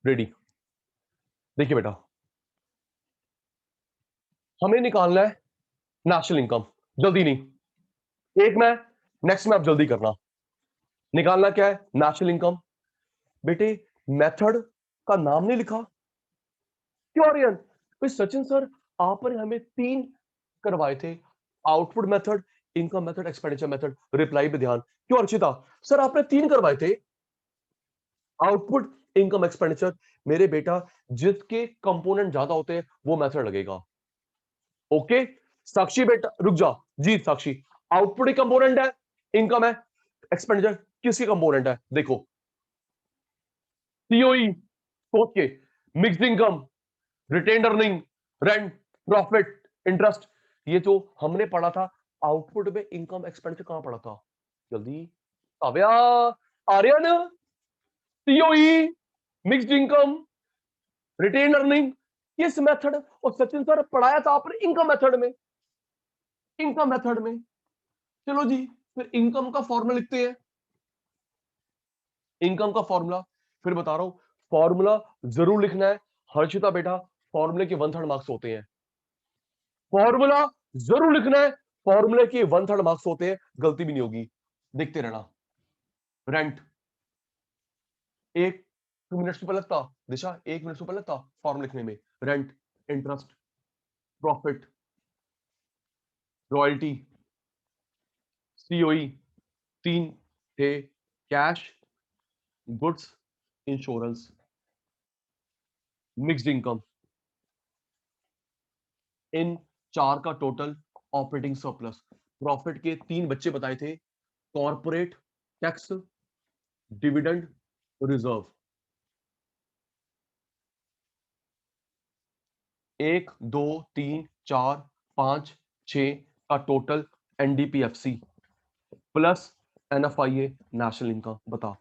रेडी? देखिए बेटा, हमें निकालना है नेशनल इनकम। जल्दी नहीं, एक में, नेक्स्ट में आप जल्दी करना। निकालना क्या है? National income. बेटे, मेथड का नाम नहीं लिखा क्यों आर्यन? भाई सचिन सर, आपने हमें तीन करवाए थे, output method, income method, expenditure method. Reply पे ध्यान। क्यों अर्चिता? सर आपने तीन करवाए थे, आउटपुट, इनकम, एक्सपेंडिचर। मेरे बेटा, जिसके कंपोनेंट ज्यादा होते हैं वो मेथड लगेगा। ओके? साक्षी बेटा रुक जा। जी साक्षी, आउटपुट ही कंपोनेंट है, इनकम है, एक्सपेंडिचर किसकी कंपोनेंट है? देखो, सीओई, सोच के, mixed income, retained earning, rent, profit, interest. ये जो हमने पढ़ा था आउटपुट में इनकम एक्सपेंडिचर, कहां पढ़ा था? जल्दी Kavya, Aryan, COE, mixed income, retain earning, किस मेथड? और सचिन सर पढ़ाया था आपने इनकम मेथड में, इनकम मेथड में। चलो जी, फिर इनकम का फॉर्मूला लिखते हैं। इनकम का फॉर्मूला फिर बता रहा हूं, फॉर्मूला जरूर लिखना है हर्षिता बेटा, फॉर्मूले के 1/3 मार्क्स होते हैं। फॉर्मूला जरूर लिखना है, फॉर्मूले के 1/3 मार्क्स होते हैं, गलती भी नहीं होगी, देखते रहना। रेंट, 1 मिनट से पहले लगता, दिशा 1 मिनट से पहले लगता फॉर्म लिखने में। Rent, interest, profit, royalty, COE, तीन थे, cash, goods, insurance, mixed income. इन चार का टोटल ऑपरेटिंग सरप्लस। प्रॉफिट के तीन बच्चे बताए थे, कॉर्पोरेट टैक्स, डिविडेंड, रिजर्व। 1 2 3 4 5 6 का total NDPFC plus NFIA national income. बता,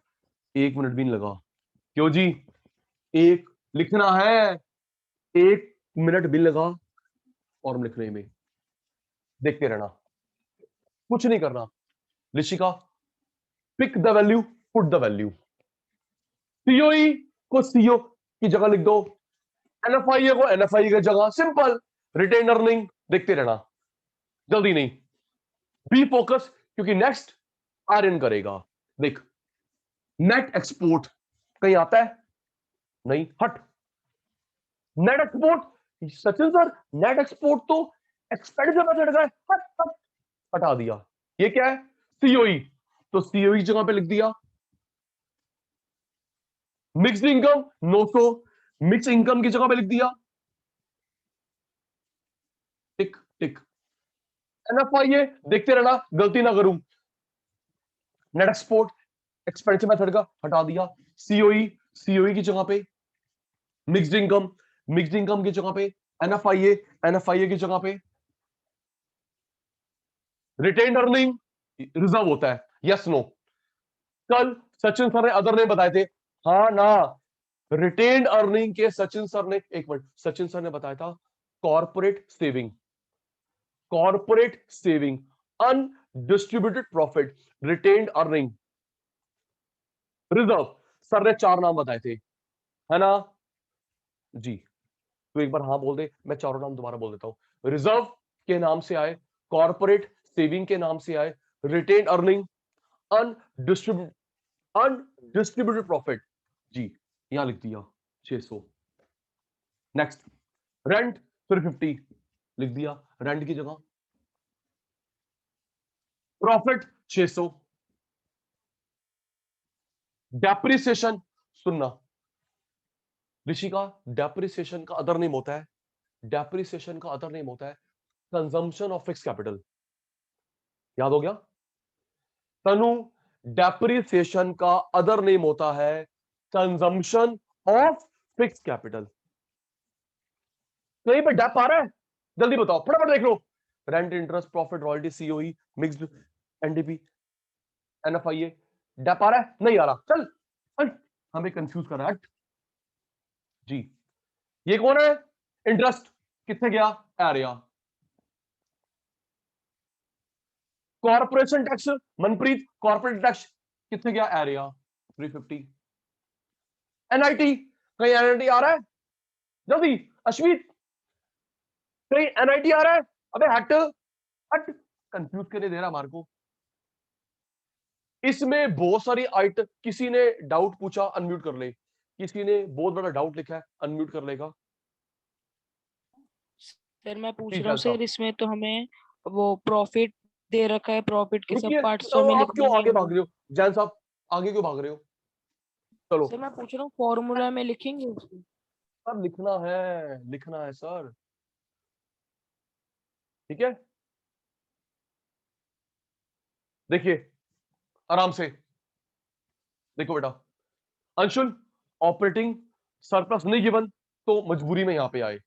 1 मिनट भी नहीं लगा। क्यों जी? एक लिखना है, 1 मिनट भी लगा फॉर्म लिखने में, देखते रहना, कुछ नहीं करना। Rishika, pick the value, put the value. COE को सीओ की जगह लिख दो, एनएफआईए को एनएफआई की जगह, सिंपल। रिटेन अर्निंग, देखते रहना, जल्दी नहीं, बी फोकस, क्योंकि नेक्स्ट आर्यन करेगा। देख, नेट एक्सपोर्ट कहीं आता है? नहीं, हट। Net export, Sachin sir net export तो एक्सपेंडिचर मेथड का है, हट हट, हटा दिया। ये क्या है? सीओई, तो सीओई जगह पे लिख दिया। मिक्स्ड इनकम 900, मिक्स इनकम की जगह पे लिख दिया, टिक टिक। एनएफआईए, देखते रहना, गलती ना करूं। नेट एक्सपोर्ट, एक्सपेंडिचर मेथड का हटा दिया। सीओई, सीओई की जगह पे मिक्स्ड इनकम, मिक्स्ड इनकम की जगह पे एनएफआईए, एनएफआईए की जगह पे रिटेन्ड अर्निंग रिजर्व होता है, यस नो। कल सचिन सर ने अदर नेम बताए थे, हाँ ना। रिटेन्ड अर्निंग के सचिन सर ने, एक मिनट, सचिन सर ने बताया था corporate saving, corporate saving, undistributed profit, retained earning, reserve. Sir ने 4 नाम बताए थे, है ना जी। तो एक बार हाँ बोल दे, मैं चारों नाम दोबारा बोल देता हूं। रिजर्व के नाम से आए, कॉर्पोरेट सेविंग के नाम से आए, रिटेन्ड अर्निंग, अनडिस्ट्रीब्यूट अनडिस्ट्रीब्यूटेड प्रॉफिट जी, यहां लिख दिया 600। नेक्स्ट, रेंट 350 लिख दिया, रेंट की जगह। प्रॉफिट 600। डेप्रिसिएशन, सुनना ऋषिका, डेप्रिसिएशन का अदर नेम होता है, डेप्रिसिएशन का अदर नेम होता है कंजम्पशन ऑफ फिक्स कैपिटल। याद हो गया तनु? डेप्रिसिएशन का अदर नेम होता है कंजम्पशन ऑफ फिक्स कैपिटल। कहीं पे डेप आ रहा है? जल्दी बताओ, फटाफट देख लो। Rent, interest, profit, royalty, COE, mixed, NDP, NFIA, dep आ रहा है? नहीं आ रहा, चल हट, हमें कंफ्यूज कर रहा है जी। ये कौन है? इंटरेस्ट कितने गया? Area. Corporation tax, Manpreet, corporate tax कितने गया? एरिया 350। एनआईटी, कहीं एनआईटी आ रहा है? जल्दी अश्वित, कहीं एनआईटी आ रहा है? अबे हट हट, कंफ्यूज करने दे रहा हमारे को। इसमें बहुत सारी आइटम, किसी ने डाउट पूछा अनम्यूट कर ले, किसी ने बहुत बड़ा डाउट लिखा है अनम्यूट कर लेगा। सर मैं पूछ जी रहा हूँ जैन साहब, सर, इसमें तो हमें वो प्रॉफिट दे रखा है, प्रॉफिट के सब रुकिए, पार्ट्स तो हमें आप लिखने क्यों नहीं आगे है। भाग रहे हो? जैन साहब आगे क्यों भाग रहे हो? चलो, सर मैं पूछ रहा हूँ फॉर्मूला में लिखेंगे उसको। सर लिखना है, लिखना है सर, ठीक है। देखिए आराम से देखो बेटा, अंशुल, ऑपरेटिंग सरप्लस नहीं गिवन तो मजबूरी में यहां पे आए,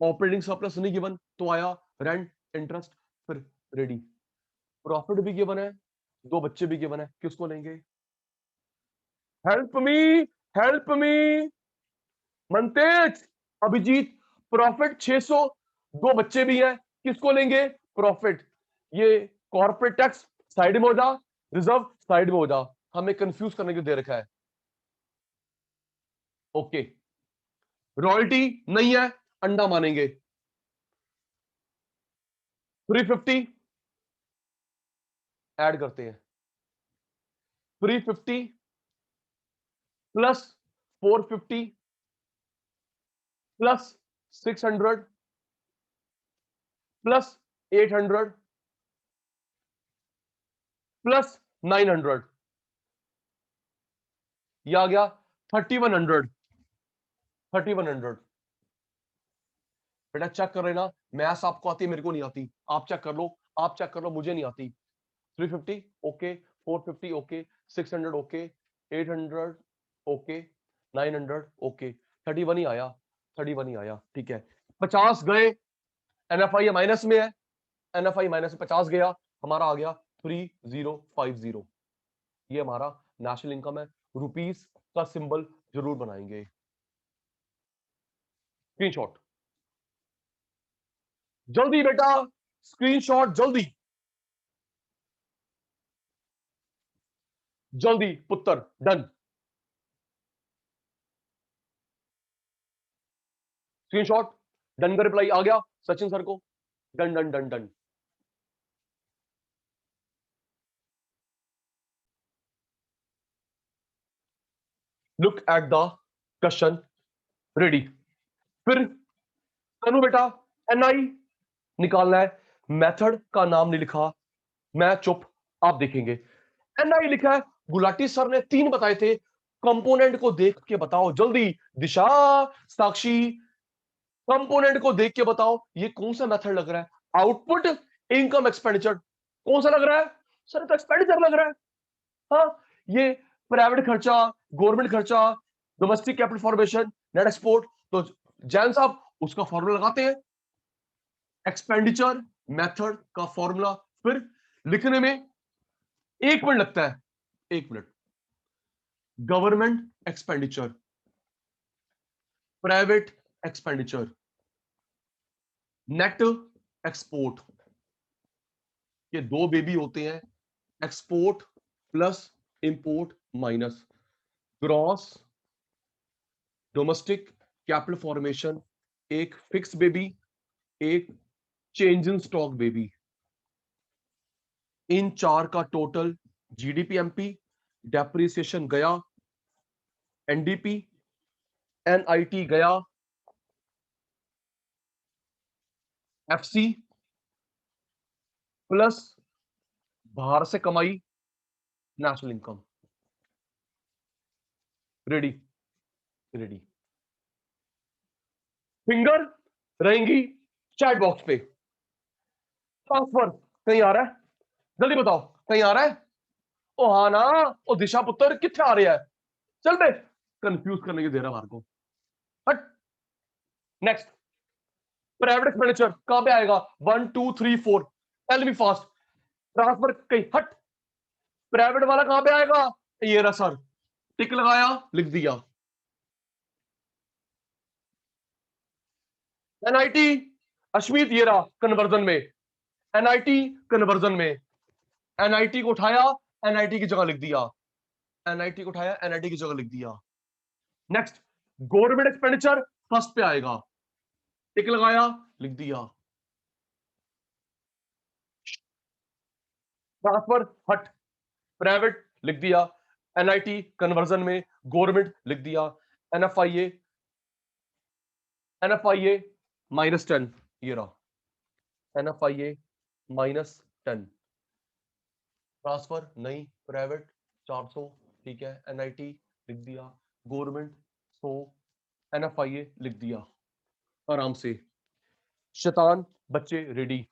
ऑपरेटिंग सरप्लस नहीं गिवन तो आया रेंट, इंटरेस्ट, फिर रेडी। प्रॉफिट भी गिवन है, 2 बच्चे भी गिवन है, किसको लेंगे? Help me, help me, Mantej, Abhijeet, profit 600, 2 बच्चे भी हैं, किसको लेंगे? प्रॉफिट। ये कॉर्पोरेट टैक्स साइड में हो जा, रिजर्व साइड में हो जा, हमें कंफ्यूज करने के लिए दे रखा है। ओके, रॉयल्टी नहीं है, अंडा मानेंगे। 350 ऐड करते हैं, 350 प्लस 450 प्लस 600 प्लस 800 प्लस 900, यह आ गया 3100। 3100 बेटा चेक कर रहे ना, मैथ्स आपको आती है, मेरे को नहीं आती, आप चेक कर लो, आप चेक कर लो, मुझे नहीं आती। 350 okay, 450 okay, 600 okay, 800 okay, 900 okay, 31 ही आया, 31 ही आया, ठीक है। 50 गए, एनएफआई माइनस में है, एनएफआई माइनस में 50 गया, हमारा आ गया 3050। ये हमारा नेशनल इनकम है। रुपीस का सिंबल जरूर बनाएंगे, स्क्रीनशॉट जल्दी बेटा, स्क्रीनशॉट जल्दी, जल्दी पुत्र, डन। स्क्रीनशॉट डन का रिप्लाई आ गया सचिन सर को, done done done done. Look at the question, ready. फिर तनु बेटा, एनआई निकालना है, मेथड का नाम नहीं लिखा, मैं चुप, आप देखेंगे। एनआई लिखा है, गुलाटी सर ने 3 बताए थे, कंपोनेंट को देख के बताओ जल्दी। दिशा, साक्षी, कंपोनेंट को देख के बताओ ये कौन सा मेथड लग रहा है? आउटपुट, इनकम, एक्सपेंडिचर, कौन सा लग रहा है? सर तो एक्सपेंडिचर लग रहा है। हाँ, ये प्राइवेट खर्चा, गवर्नमेंट खर्चा, domestic capital formation, net export, तो जैन साहब उसका फॉर्मूला लगाते हैं, एक्सपेंडिचर मेथड का फॉर्मूला, फिर लिखने में 1 मिनट लगता है, 1 minute. Government expenditure, private expenditure, net export, ये दो बेबी होते हैं, export plus import minus gross domestic capital formation, एक फिक्स बेबी, एक चेंज इन स्टॉक बेबी। इन चार का टोटल जीडीपी एमपी, डेप्रिसिएशन गया, एनडीपी, एनआईटी गया, एफसी प्लस बाहर से कमाई, national income. Ready, ready. Finger रहेंगी चैट बॉक्स पे। ट्रांसफर कहीं आ रहा है, जल्दी बताओ कहीं आ रहा है? ओ हाँ ना, ओ दिशा पुत्र कितने आ रहा है? चल बे, कंफ्यूज करने की दे रहा मार को। हट। नेक्स्ट, प्राइवेट एक्सपेंडिचर कहां पे आएगा? 1 2 3 4, टेल मी फास्ट। ट्रांसफर कहीं, हट। प्राइवेट वाला कहां पे आएगा? ये रहा सर, टिक लगाया, लिख दिया। एनआईटी, अश्मीत ये रहा कन्वर्जन में, एनआईटी कन्वर्जन में, एनआईटी को उठाया, एनआईटी की जगह लिख दिया, एनआईटी को उठाया, एनआईटी की जगह लिख दिया। नेक्स्ट, गवर्नमेंट एक्सपेंडिचर फर्स्ट पे आएगा, टिक लगाया, लिख दिया। ट्रांसफर हट, प्राइवेट लिख दिया, एनआईटी कन्वर्जन में, गवर्नमेंट लिख दिया, एनएफआईए, एनएफआईए -10, ये रहा एनएफआईए -10। ट्रांसफर नहीं, प्राइवेट 400, ठीक है, एनआईटी लिख दिया, गवर्नमेंट 100, एनएफआईए लिख दिया। आराम से शैतान बच्चे रेडी।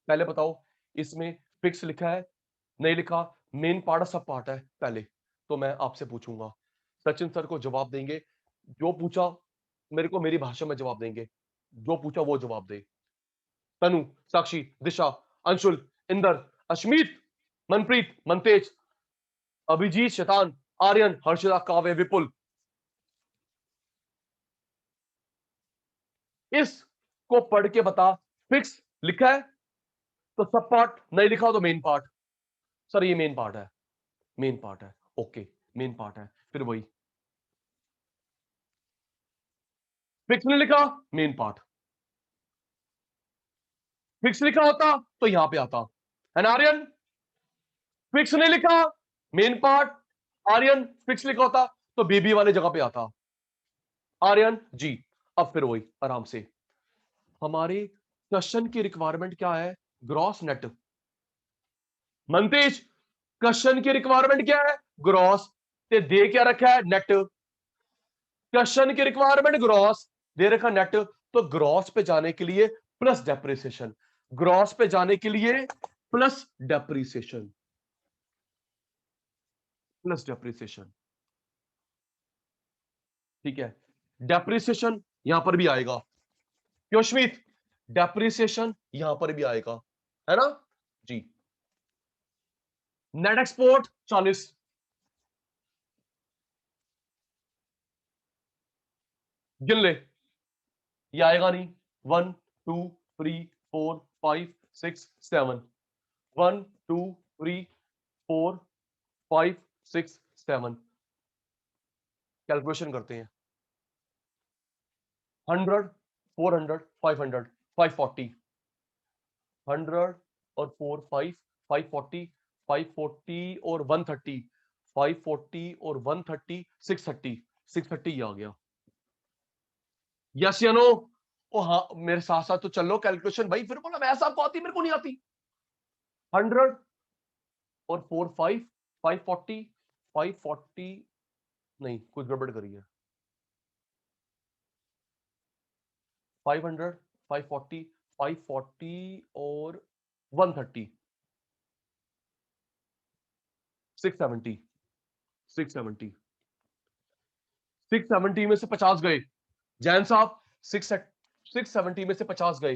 पहले बताओ इसमें फिक्स लिखा है, नहीं लिखा, मेन पार्ट सब पार्ट है पहले। तो मैं आपसे पूछूंगा, सचिन सर को जवाब देंगे, जो पूछा मेरे को मेरी भाषा में जवाब देंगे, जो पूछा वो जवाब दे। तनु, साक्षी, दिशा, अंशुल, इंदर, अश्मीत, मनप्रीत, मनतेज, अभिजीत, शैतान, आर्यन, हर्षिता, काव्य, विपुल। इसको पढ़ के बता, फिक्स लिखा है तो सब पार्ट, नहीं लिखा तो मेन पार्ट। सर ये मेन पार्ट है, मेन पार्ट है, ओके मेन पार्ट है, फिर वही फिक्स नहीं लिखा, मेन पार्ट। फिक्स लिखा होता तो यहां पे आता है ना आर्यन? फिक्स नहीं लिखा, मेन पार्ट। आर्यन फिक्स लिखा होता तो बेबी वाले जगह पे आता आर्यन जी। अब फिर वही आराम से, हमारे क्वेश्चन की रिक्वायरमेंट क्या है? Gross net. मनतेज, क्वेश्चन की रिक्वायरमेंट क्या है? ग्रॉस। ते दे क्या रखा है? नेट। क्वेश्चन की रिक्वायरमेंट ग्रॉस, दे रखा नेट, तो ग्रॉस पे जाने के लिए प्लस डेप्रिसिएशन, ग्रॉस पे जाने के लिए प्लस डेप्रिसिएशन, प्लस डेप्रिसिएशन, ठीक है। डेप्रिसिएशन यहां पर भी आएगा, योशमित, डेप्रिसिएशन यहां पर भी आएगा, है ना जी। नेट एक्सपोर्ट 40, गिन ले, ये आएगा नहीं। 1 2 3 4 5 6 7, 1 2 3 4 5 6 7, कैलकुलेशन करते हैं। 100, 400, 500, 540, 100 और 4 5, 540, 540 और 130, 540 और 130, 630, 630 ये आ गया। यस या नो? ओ हाँ, मेरे साथ साथ तो चलो कैलकुलेशन भाई, फिर बोला मैं आपको आती, मेरे को नहीं आती। 100 और 4 5, 540, 540, नहीं कुछ गड़बड़ करी है। 500, 540, 540 और 130, 670, 670। 670 में से 50 गए। जैन साहब 670 में से 50 गए,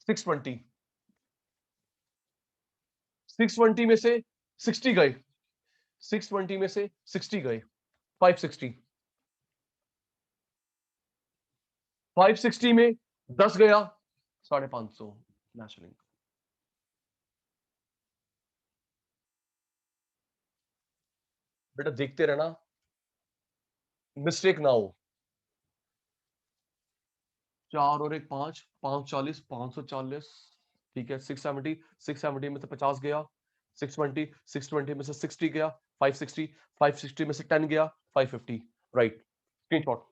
620। 620 में से 60 गए, 620 में से 60 गए, 560। 560 में 10 गया, 550 नेशनल। बेटा देखते रहना, मिस्टेक ना हो। 4 और 1 5, 540, 540। ठीक है, 670 में से 50 गया, 620 में से 60 गया, 560 में से 10 गया, 550। राइट, स्क्रीनशॉट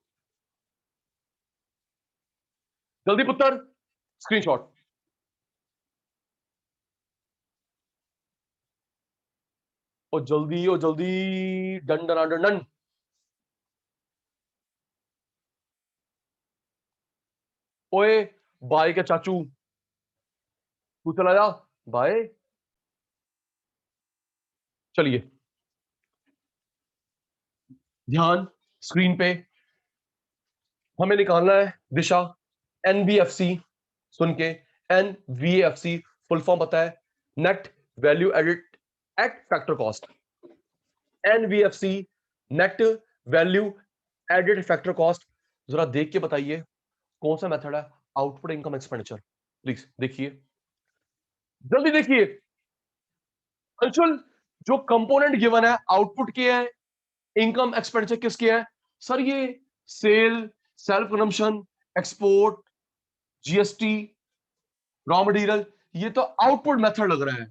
जल्दी पुत्र, स्क्रीनशॉट। ओ जल्दी, ओ जल्दी, डन डन डन डन। ओए बाय के चाचू, तू चला जा बाय। चलिए ध्यान, स्क्रीन पे हमें निकालना है दिशा। एनबीएफसी सुन के, एनवीएफसी फुल फॉर्म पता है, net value added eight factor cost. NBFC net value added factor cost. जरा देख के बताइए कौन सा मेथड है, आउटपुट इनकम एक्सपेंडिचर। प्लीज देखिए, जल्दी देखिए। अंशुल, जो कंपोनेंट गिवन है आउटपुट के है, इनकम एक्सपेंडिचर किसके है? सर ये sale, self consumption, export, GST, raw material, ये तो आउटपुट मेथड लग रहा है,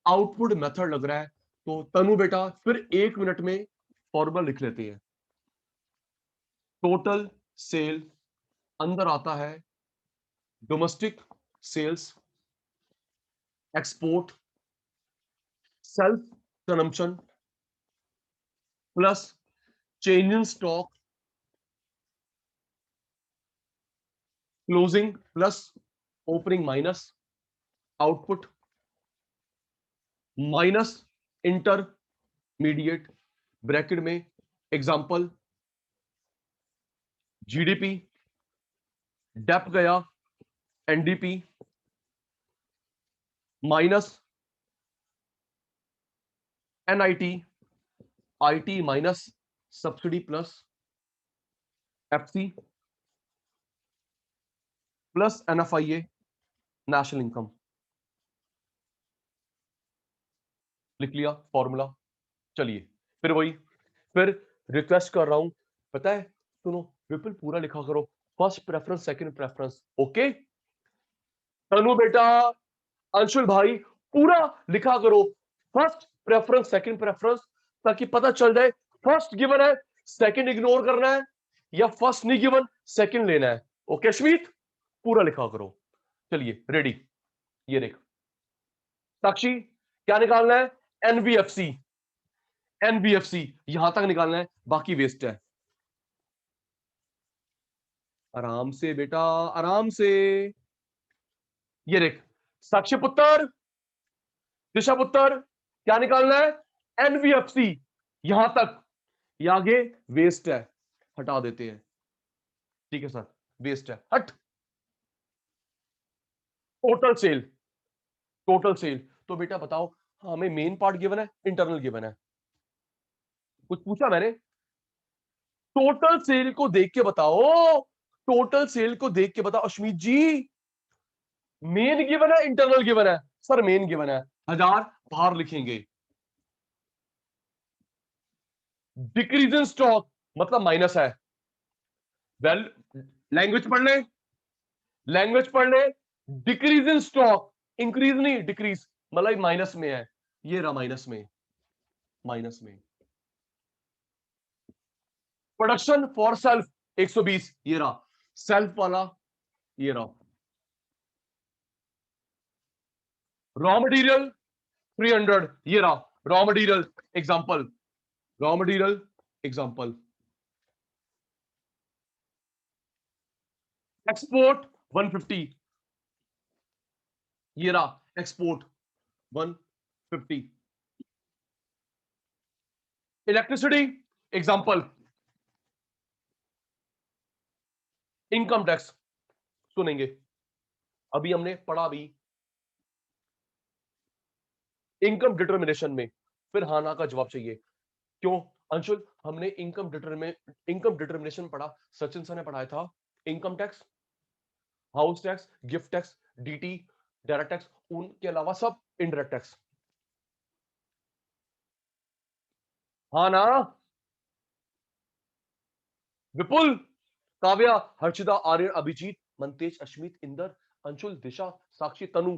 आउटपुट मेथड लग रहा है। तो तनु बेटा फिर 1 मिनट में फॉर्मूला लिख लेते हैं। टोटल सेल अंदर आता है domestic sales, export, self consumption plus change in stock, closing plus opening minus output minus intermediate bracket में एग्जांपल जीडीपी, डेप गया, NDP minus NIT, IT minus subsidy plus FC plus NFIA national income. लिख लिया formula. चलिए फिर वही, फिर request कर रहा हूं, पता है, सुनो विपुल पूरा लिखा करो, first preference second preference. Okay Tanu बेटा, अंशुल भाई पूरा लिखा करो, फर्स्ट प्रेफरेंस सेकंड प्रेफरेंस, ताकि पता चल जाए फर्स्ट गिवन है सेकंड इग्नोर करना है, या फर्स्ट नहीं गिवन सेकंड लेना है। ओके श्मीत, पूरा लिखा करो। चलिए रेडी, ये देख साक्षी, क्या निकालना है? एनबीएफसी, एनबीएफसी यहां तक निकालना है, बाकी वेस्ट है। आराम से बेटा, आराम से। ये देख साक्षी पुत्र, दिशा पुत्र, क्या निकालना है? एनबीएफसी यहां तक, ये आगे वेस्ट है, हटा देते हैं। ठीक है सर, वेस्ट है, हट। टोटल सेल, टोटल सेल, तो बेटा बताओ हमें मेन पार्ट गिवन है, इंटरनल गिवन है? कुछ पूछा मैंने? टोटल सेल को देख के बताओ, टोटल सेल को देख के बताओ अश्मीत जी। मेन गिवन है इंटरनल गिवन है? सर मेन गिवन है, 1000 बाहर लिखेंगे। डिक्रीज इन स्टॉक मतलब माइनस है। वेल लैंग्वेज पढ़ ले, लैंग्वेज पढ़ ले। डिक्रीज इन स्टॉक, इंक्रीज नहीं डिक्रीज, मतलब माइनस में है, ये रहा माइनस में, माइनस में। प्रोडक्शन फॉर सेल्फ 120, ये रहा सेल्फ वाला, ये रहा। रॉ मटेरियल 300, ये रहा raw material example, raw material example. Export 150, ये रहा export 150। Electricity example, income tax सुनेंगे, अभी हमने पढ़ा भी इनकम डिटर्मिनेशन में, फिर हाँ ना का जवाब चाहिए। क्यों अंशुल? हमने इनकम डिटर्मिनेशन पढ़ा, सचिन सर ने पढ़ाया था income tax, house tax, gift tax, DT, direct tax, उनके अलावा सब इनडायरेक्ट टैक्स। हाँ ना? विपुल, काव्या, हर्षिता, आर्यन, अभिजीत, मंतेश, अश्मित, इंदर, अंशुल, दिशा, साक्षी, तनु,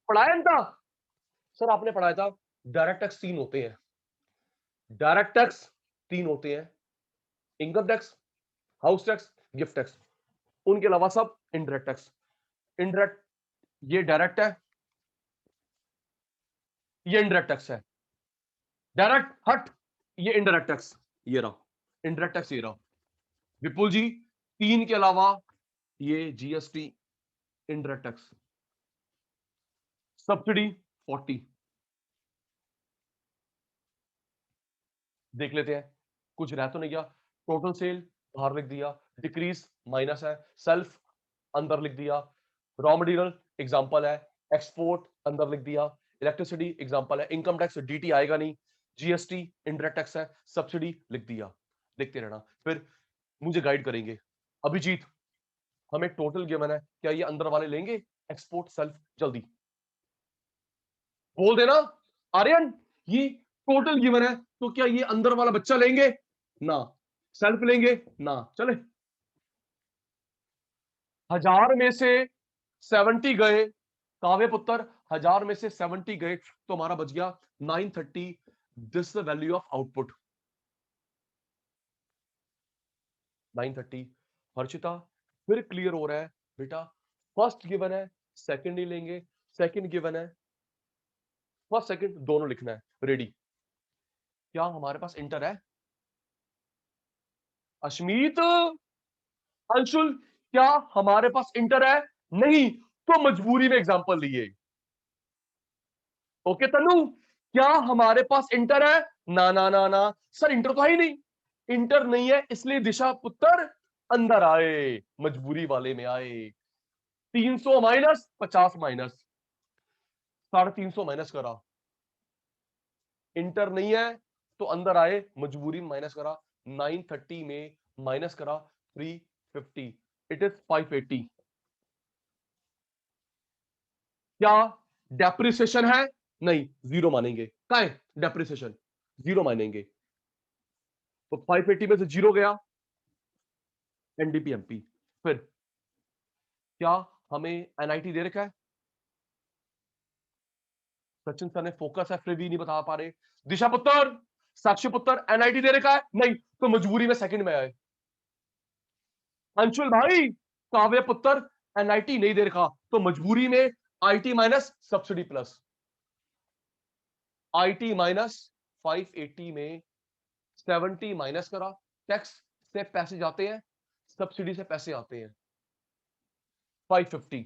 पढ़ाया था सर? आपने पढ़ाया था डायरेक्ट टैक्स तीन होते हैं, डायरेक्ट टैक्स तीन होते हैं, income tax, house tax, gift tax, उनके अलावा सब इनडायरेक्ट टैक्स। इनडायरेक्ट, ये डायरेक्ट है, ये इनडायरेक्ट टैक्स है, डायरेक्ट हट, ये इनडायरेक्ट टैक्स, ये रहा इनडायरेक्ट टैक्स, ये रहा विपुल जी। तीन के अलावा ये जीएसटी, इनडायरेक्ट टैक्स, सब्सिडी 40, देख लेते हैं कुछ रह तो नहीं गया। टोटल सेल बाहर लिख दिया, डिक्रीज माइनस है, सेल्फ अंदर लिख दिया, रॉ मटेरियल एग्जांपल है, एक्सपोर्ट अंदर लिख दिया, इलेक्ट्रिसिटी एग्जांपल है, इनकम टैक्स डीटी आएगा नहीं, जीएसटी इनडायरेक्ट टैक्स है, सब्सिडी लिख दिया। लिखते रहना, फिर मुझे गाइड करेंगे। अभिजीत, हमें टोटल गिवन है, क्या ये अंदर वाले लेंगे? एक्सपोर्ट, सेल्फ, जल्दी बोल देना। आर्यन, ये टोटल गिवन है, तो क्या ये अंदर वाला बच्चा लेंगे? ना। सेल्फ लेंगे? ना। चले, 1000 में से 70 गए, काव्य पुत्र 1000 में से 70 गए, तो हमारा बच गया 930। This the value of output, 930। Harshita, फिर क्लियर हो रहा है बेटा, फर्स्ट गिवन है, सेकंड ही लेंगे, सेकंड गिवन है, फर्स्ट सेकंड दोनों लिखना है, रेडी। क्या हमारे पास इंटर है? अश्मीत, अंशुल, क्या हमारे पास इंटर है? नहीं, तो मजबूरी में एग्जांपल लिए। ओके तनु, क्या हमारे पास इंटर है? ना ना ना ना सर, इंटर तो है ही नहीं, इंटर नहीं है, इसलिए दिशा पुत्र अंदर आए, मजबूरी वाले में आए। 300 माइनस 50 माइनस 350 माइनस करा, इंटर नहीं है तो अंदर आए, मजबूरी में माइनस करा, 930 में माइनस करा 350, इट इज 580। क्या डेप्रिसिएशन है? नहीं, जीरो मानेंगे। क्या है डेप्रिसिएशन? जीरो मानेंगे, तो 580 में से जीरो गया, एनडीपीएमपी। फिर क्या हमें एनआईटी दे रखा है? सचिन सर ने फोकस है, फिर भी नहीं बता पा रहे। दिशा पुत्र, साक्षी पुत्र, एनआईटी दे रखा है? नहीं, तो मजबूरी में सेकंड में आए। अंशुल भाई, काव्य पुत्र, एनआईटी नहीं दे रखा, तो मजबूरी में IT minus subsidy plus, IT minus 580 में 70 माइनस करा, टैक्स से पैसे जाते हैं, सब्सिडी से पैसे आते हैं, 550।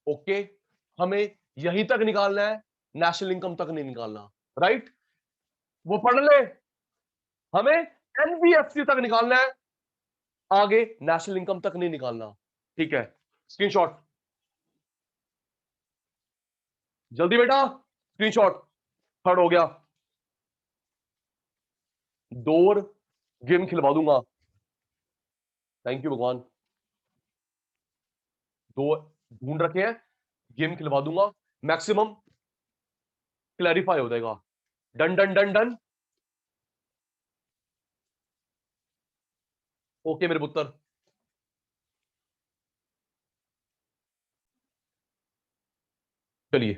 ओके, हमें यहीं तक निकालना है, नेशनल इनकम तक नहीं निकालना, राइट? वो पढ़ ले, हमें एनबीएफसी तक निकालना है, आगे नेशनल इनकम तक नहीं निकालना। ठीक है, स्क्रीनशॉट जल्दी बेटा, स्क्रीनशॉट। थर्ड हो गया, दो गेम खिलवा दूंगा, थैंक यू भगवान, दो ढूंढ रखे हैं, गेम खिलवा दूंगा, मैक्सिमम क्लैरिफाई हो जाएगा। Done done done done. Okay मेरे पुत्र, चलिए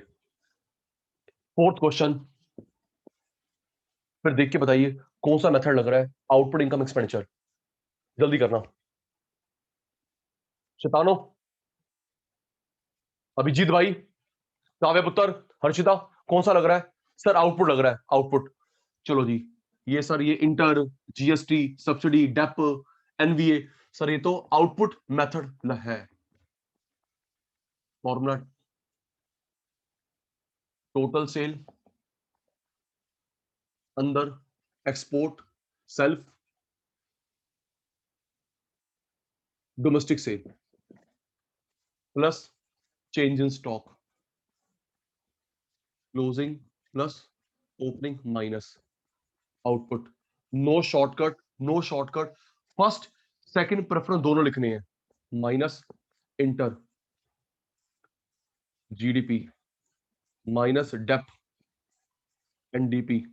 फोर्थ क्वेश्चन, फिर देख के बताइए कौन सा मेथड लग रहा है, आउटपुट इनकम एक्सपेंडिचर, जल्दी करना। शैतानो, अभिजीत भाई, काव्य पुत्र, हर्षिता, कौन सा लग रहा है? सर आउटपुट लग रहा है, आउटपुट। चलो जी, ये सर ये inter, GST, subsidy, dep, NVA, sir ये तो आउटपुट मेथड है। फॉर्मूला, टोटल सेल अंदर export, self, domestic sale plus change in stock, closing plus opening minus output. No shortcut, no shortcut. First second preference दोनों लिखने हैं। Minus inter GDP minus dep NDP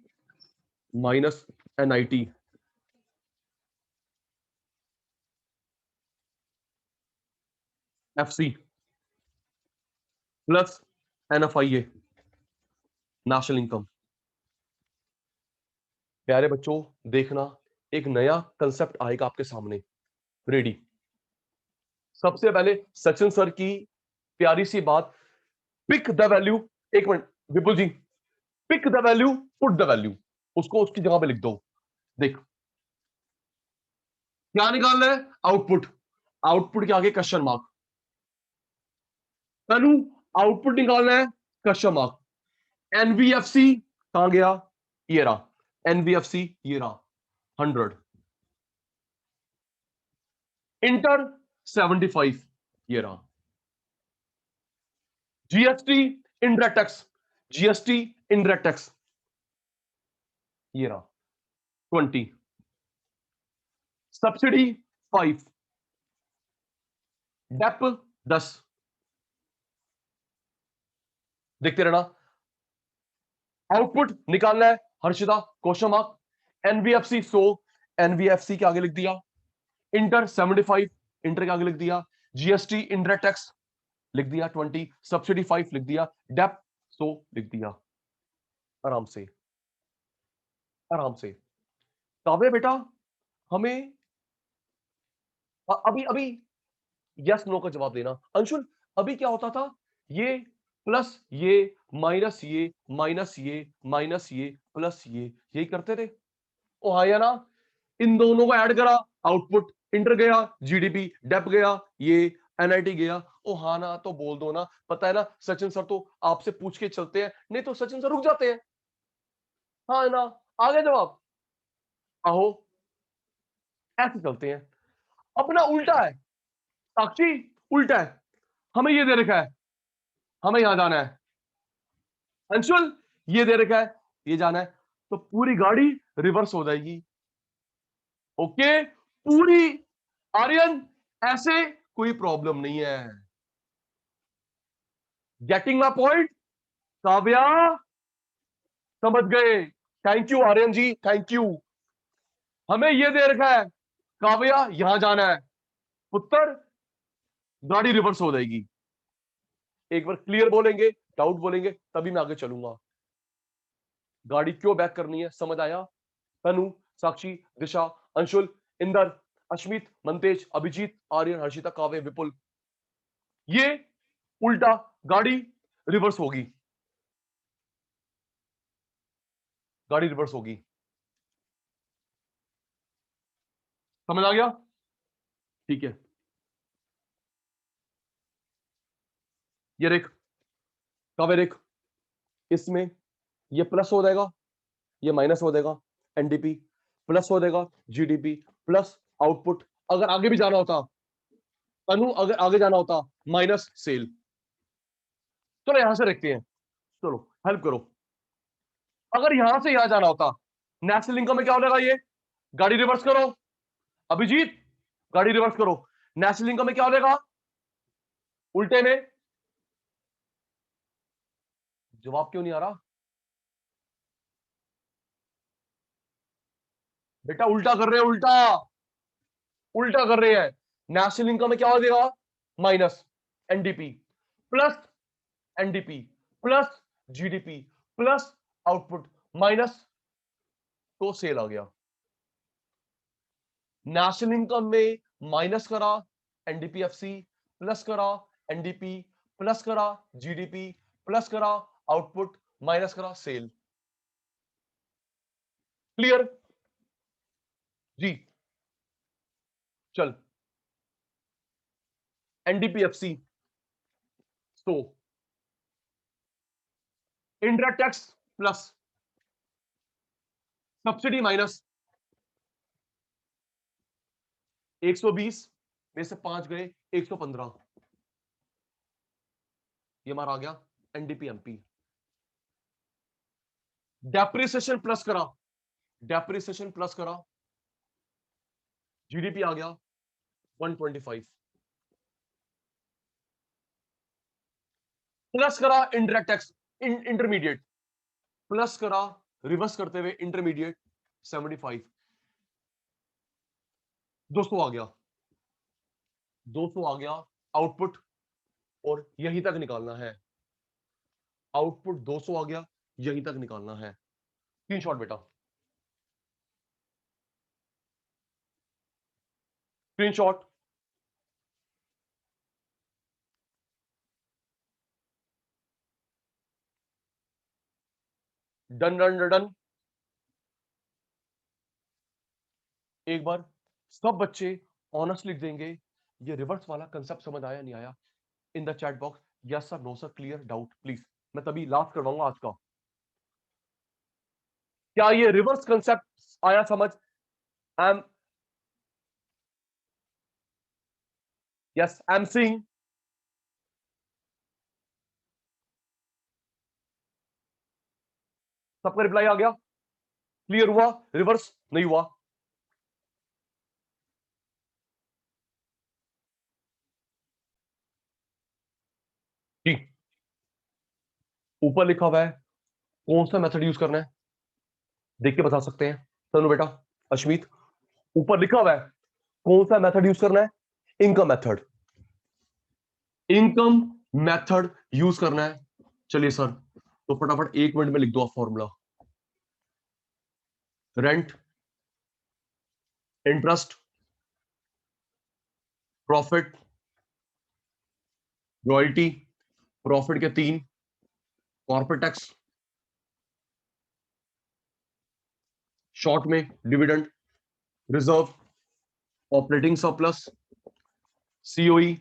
minus NIT FC plus NFIA national income. प्यारे बच्चों, देखना एक नया concept आएगा आपके सामने। रेडी? सबसे पहले सचिन सर की प्यारी सी बात, पिक द वैल्यू। एक minute Vipul ji, pick the value, put the value, उसको उसकी जगह पे लिख दो। देख क्या निकालना है? आउटपुट। आउटपुट के आगे क्वेश्चन मार्क। तनु, आउटपुट निकालना है, क्वेश्चन मार्क। एनबीएफसी कहां गया? ये रहा एनबीएफसी, ये रहा 100। इंटर 75, ये रहा। GST indirect tax, GST indirect tax, ये रहा 20। Subsidy 5, dep 10। देखते रहना। आउटपुट निकालना है Harshita, question mark. NBFC 100, NBFC के आगे लिख दिया। इंटर 75, इंटर के आगे लिख दिया। जीएसटी इनडायरेक्ट टैक्स लिख दिया 20, सब्सिडी 5 लिख दिया, डेप 100 लिख दिया। आराम से, आराम से। काव्य बेटा, हमें अभी अभी यस नो का जवाब देना। अंशुल, अभी क्या होता था? ये प्लस ये माइनस ये माइनस ये माइनस ये प्लस ये, यही करते थे। ओ हाँ या ना? इन दोनों को ऐड करा, आउटपुट। इंटर गया जीडीपी, डेप गया ये, एनआईटी गया। ओ हाँ ना, तो बोल दो ना। पता है ना, सचिन सर तो आपसे पूछ के चलते हैं, नहीं तो सचिन सर रुक जाते हैं। हाँ है ना? आ गया जवाब? आहो, ऐसे चलते हैं। अपना उल्टा है साक्षी, उल्टा है। हमें ये दे रखा है, हमें यहां जाना है। अंशुल, ये दे रखा है, ये जाना है, तो पूरी गाड़ी रिवर्स हो जाएगी। ओके, पूरी। आर्यन, ऐसे कोई प्रॉब्लम नहीं है। Getting my point? काव्या, समझ गए? Thank you Aryan ji, thank you. हमें ये दे रखा है, काव्या यहां जाना है, पुत्र गाड़ी रिवर्स हो जाएगी। एक बार क्लियर बोलेंगे, डाउट बोलेंगे, तभी मैं आगे चलूंगा। गाड़ी क्यों बैक करनी है, समझ आया? तनु, साक्षी, दिशा, अंशुल, इंदर, अश्मित, मंतेज, अभिजीत, आर्यन, हर्षिता, काव्य, विपुल, ये उल्टा गाड़ी रिवर्स होगी, गाड़ी रिवर्स होगी। समझ आ गया? ठीक है, ये देख काव्य, देख इसमें ये प्लस हो जाएगा, ये माइनस हो जाएगा। एनडीपी प्लस हो जाएगा, जीडीपी प्लस आउटपुट। अगर आगे भी जाना होता तनु, अगर आगे जाना होता माइनस सेल। चलो यहां से रखते हैं, चलो हेल्प करो। अगर यहां से यहां जाना होता नेशनल इनकम में क्या हो जाएगा? ये गाड़ी रिवर्स करो। अभिजीत, गाड़ी रिवर्स करो। नेशनल इनकम में क्या हो जाएगा? उल्टे में। जवाब क्यों नहीं आ रहा बेटा? उल्टा कर रहे हैं, उल्टा, उल्टा कर रहे हैं। नेशनल इनकम में क्या हो जाएगा? Minus NDP plus NDP plus GDP plus output minus, तो सेल आ गया। नेशनल इनकम में माइनस करा एनडीपीएफसी, प्लस करा एनडीपी, प्लस करा जीडीपी, प्लस करा आउटपुट, माइनस करा सेल। क्लियर जी? चल, एनडीपीएफसी तो indirect tax plus subsidy minus 120 में से 5 गए 115, ये हमारा आ गया एनडीपीएमपी। डेप्रिसिएशन प्लस करा, डेप्रिसिएशन प्लस करा, जीडीपी आ गया 125, प्लस करा इंडायरेक्ट टैक्स इंटरमीडिएट, प्लस करा रिवर्स करते हुए इंटरमीडिएट 75, 200 आ गया, 200 आ गया आउटपुट, और यहीं तक निकालना है आउटपुट। 200 आ गया, यहीं तक निकालना है। स्क्रीनशॉट बेटा, स्क्रीनशॉट। Done done done. एक बार सब बच्चे ऑनर्स लिख देंगे, ये रिवर्स वाला कंसेप्ट समझ आया नहीं आया, in the chat box. Yes sir, no sir, clear, doubt please. मैं तभी लास्ट करवाऊंगा आज का। क्या ये रिवर्स कंसेप्ट आया समझ? I am, yes I am seeing. सबका रिप्लाई आ गया? क्लियर हुआ? रिवर्स नहीं हुआ? जी, ऊपर लिखा हुआ है कौन सा मेथड यूज करना है, देख के बता सकते हैं तनु बेटा, अश्मीत। ऊपर लिखा हुआ है कौन सा मेथड यूज करना है, income method, income method use करना है। चलिए सर, तो फटाफट 1 मिनट में लिख दो आप formula. Rent, interest, profit, royalty, profit के 3, कॉर्पोरेट टैक्स, शॉर्ट में dividend, reserve, operating surplus, COE,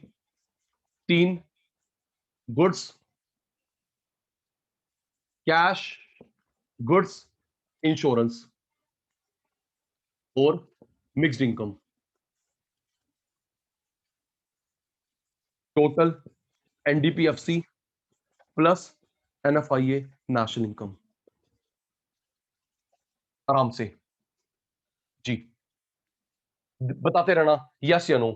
3, goods, cash, goods, insurance, और mixed income. Total NDPFC plus NFIA national income. आराम से जी बताते रहना, यस या नो।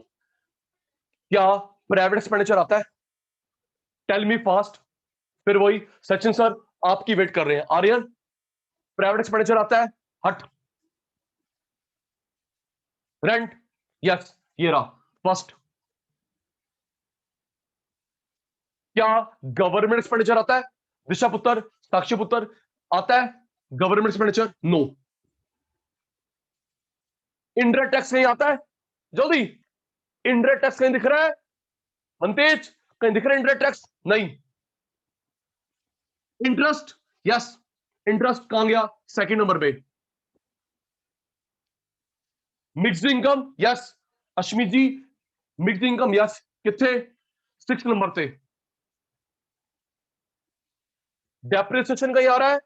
क्या प्राइवेट एक्सपेंडिचर आता है? Tell me fast. फिर वही, सचिन सर आपकी वेट कर रहे हैं। आर्यन, प्राइवेट एक्सपेंडिचर आता है? हट। रेंट, यस, ये रहा फर्स्ट। क्या गवर्नमेंट एक्सपेंडिचर आता है? दिशा पुत्र, साक्षी पुत्र, आता है government expenditure? No. Indirect tax कहीं आता है? जल्दी, इनडायरेक्ट टैक्स कहीं दिख रहा है? मनतेज, कहीं दिख रहा है इनडायरेक्ट टैक्स? नहीं। इंटरेस्ट, यस, इंटरेस्ट कहां गया? सेकंड नंबर पे। मिक्स्ड इनकम, यस, अश्मित जी, मिक्स्ड इनकम, यस, कितने? 6 नंबर पे। डेप्रिसिएशन कहीं आ रहा है?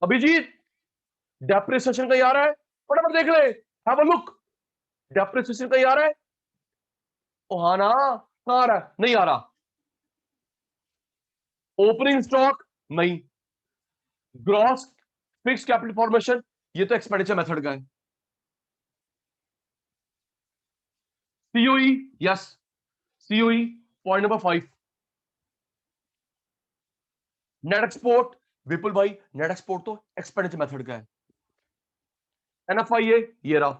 अभिजीत, डेप्रिसिएशन कहीं आ रहा है? फटाफट देख ले, हैव अ लुक। डेप्रिसिएशन कहीं आ रहा है? ओ हाँ ना, कहां आ रहा है? नहीं आ रहा। ओपनिंग स्टॉक नहीं। ग्रॉस फिक्स कैपिटल फॉर्मेशन, ये तो एक्सपेंडिचर मेथड का है। COE, yes, COE point number 5। Net export, Vipul भाई, नेट एक्सपोर्ट तो एक्सपेंडिचर मेथड का है। एनएफआईए, ये रहा।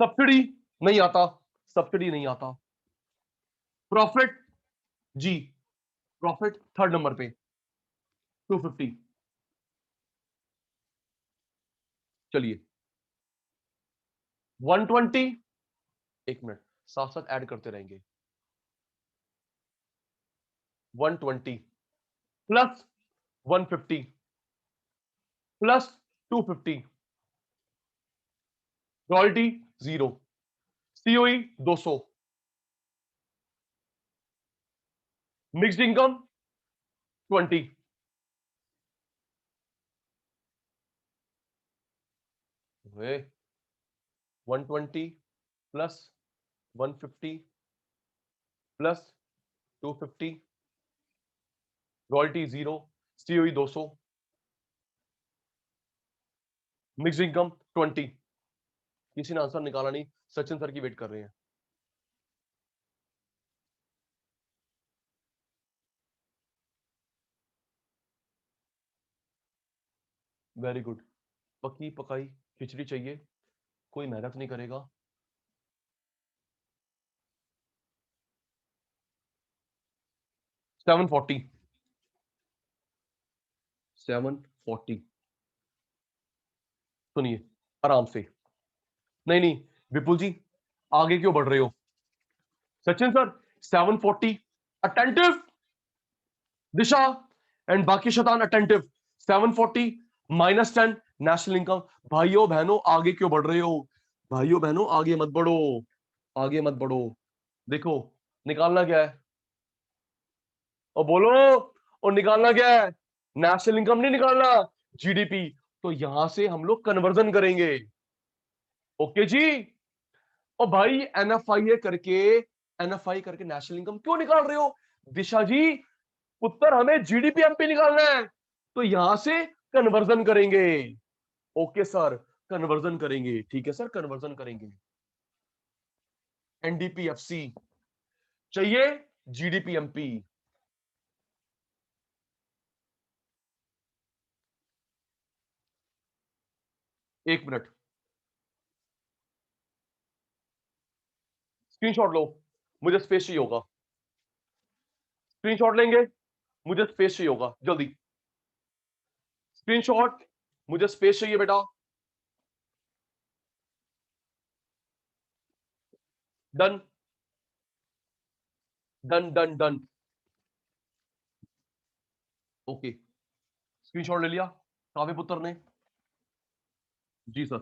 सब्सिडी नहीं आता, सब्सिडी नहीं आता। प्रॉफिट, जी, प्रॉफिट थर्ड नंबर पे 250। चलिए 120, 1 मिनट, साथ साथ ऐड करते रहेंगे। 120 plus 150 plus 250, royalty 0, COE 200, mixed income 20, 120 plus 150 plus 250, royalty 0, COE 200, mix income 20। किसी ने आंसर निकाला नहीं, सचिन सर की वेट कर रहे हैं। Very good. पकी पकाई खिचड़ी चाहिए, कोई मेहनत नहीं करेगा। सेवन फोर्टी सुनिए आराम से। नहीं नहीं विपुल जी, आगे क्यों बढ़ रहे हो? Sachin sir 740 attentive, Disha and बाकी शतान अटेंटिव। 740 -10 national income. भाइयों बहनों आगे क्यों बढ़ रहे हो? भाइयों बहनों आगे मत बढ़ो, आगे मत बढ़ो। देखो निकालना क्या है, और बोलो, और निकालना क्या है? नेशनल इनकम नहीं निकालना, जीडीपी। तो यहां से हम लोग कन्वर्जन करेंगे। ओके जी। और भाई एनएफआई करके नेशनल इनकम क्यों निकाल रहे हो? दिशा जी उत्तर हमें जीडीपी एमपी निकालना है, तो यहां से कन्वर्जन करेंगे। ओके सर, कन्वर्जन करेंगे, ठीक है सर, कन्वर्जन करेंगे। एनडीपीएफसी चाहिए, जीडीपी एमपी। एक मिनट, स्क्रीनशॉट लो, मुझे स्पेस चाहिए होगा। स्क्रीनशॉट लेंगे, मुझे स्पेस चाहिए होगा, जल्दी स्क्रीनशॉट, मुझे स्पेस चाहिए बेटा। Done done done done. Okay, screenshot ले लिया काव्य पुत्र ने। जी सर।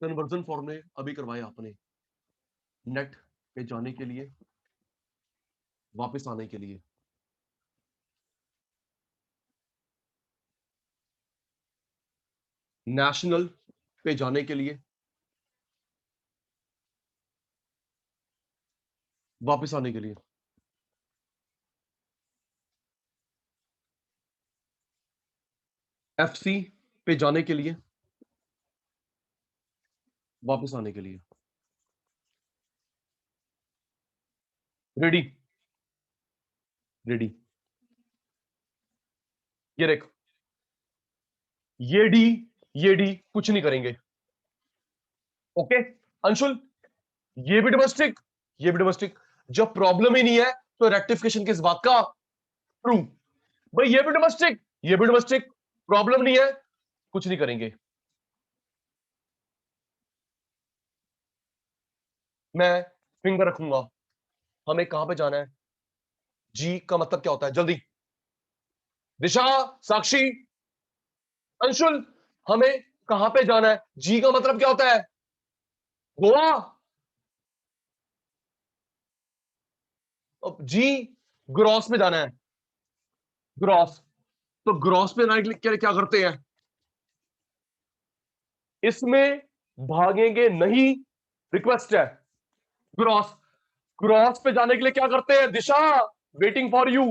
कन्वर्जन फॉर्मूले अभी करवाए आपने, नेट पे जाने के लिए, वापस आने के लिए। नेशनल पे जाने के लिए, वापस आने के लिए। एफसी पे जाने के लिए, वापस आने के लिए। रेडी? रेडी? ये देख, ये डी कुछ नहीं करेंगे। ओके अंशुल, ये भी डोमेस्टिक, ये भी डोमेस्टिक। जब प्रॉब्लम ही नहीं है तो रेक्टिफिकेशन किस बात का? ट्रू। भाई ये भी डोमेस्टिक, ये भी डोमेस्टिक, प्रॉब्लम नहीं है, कुछ नहीं करेंगे। मैं फिंगर रखूंगा। हमें कहां पे जाना है? जी का मतलब क्या होता है? जल्दी दिशा, साक्षी, अंशुल, हमें कहां पे जाना है? जी का मतलब क्या होता है? गोवा। अब जी ग्रॉस में जाना है, ग्रॉस। तो ग्रॉस पे जाने के लिए क्या क्या करते हैं? इसमें भागेंगे नहीं, रिक्वेस्ट है। ग्रॉस, ग्रॉस पे जाने के लिए क्या करते हैं? दिशा वेटिंग फॉर यू।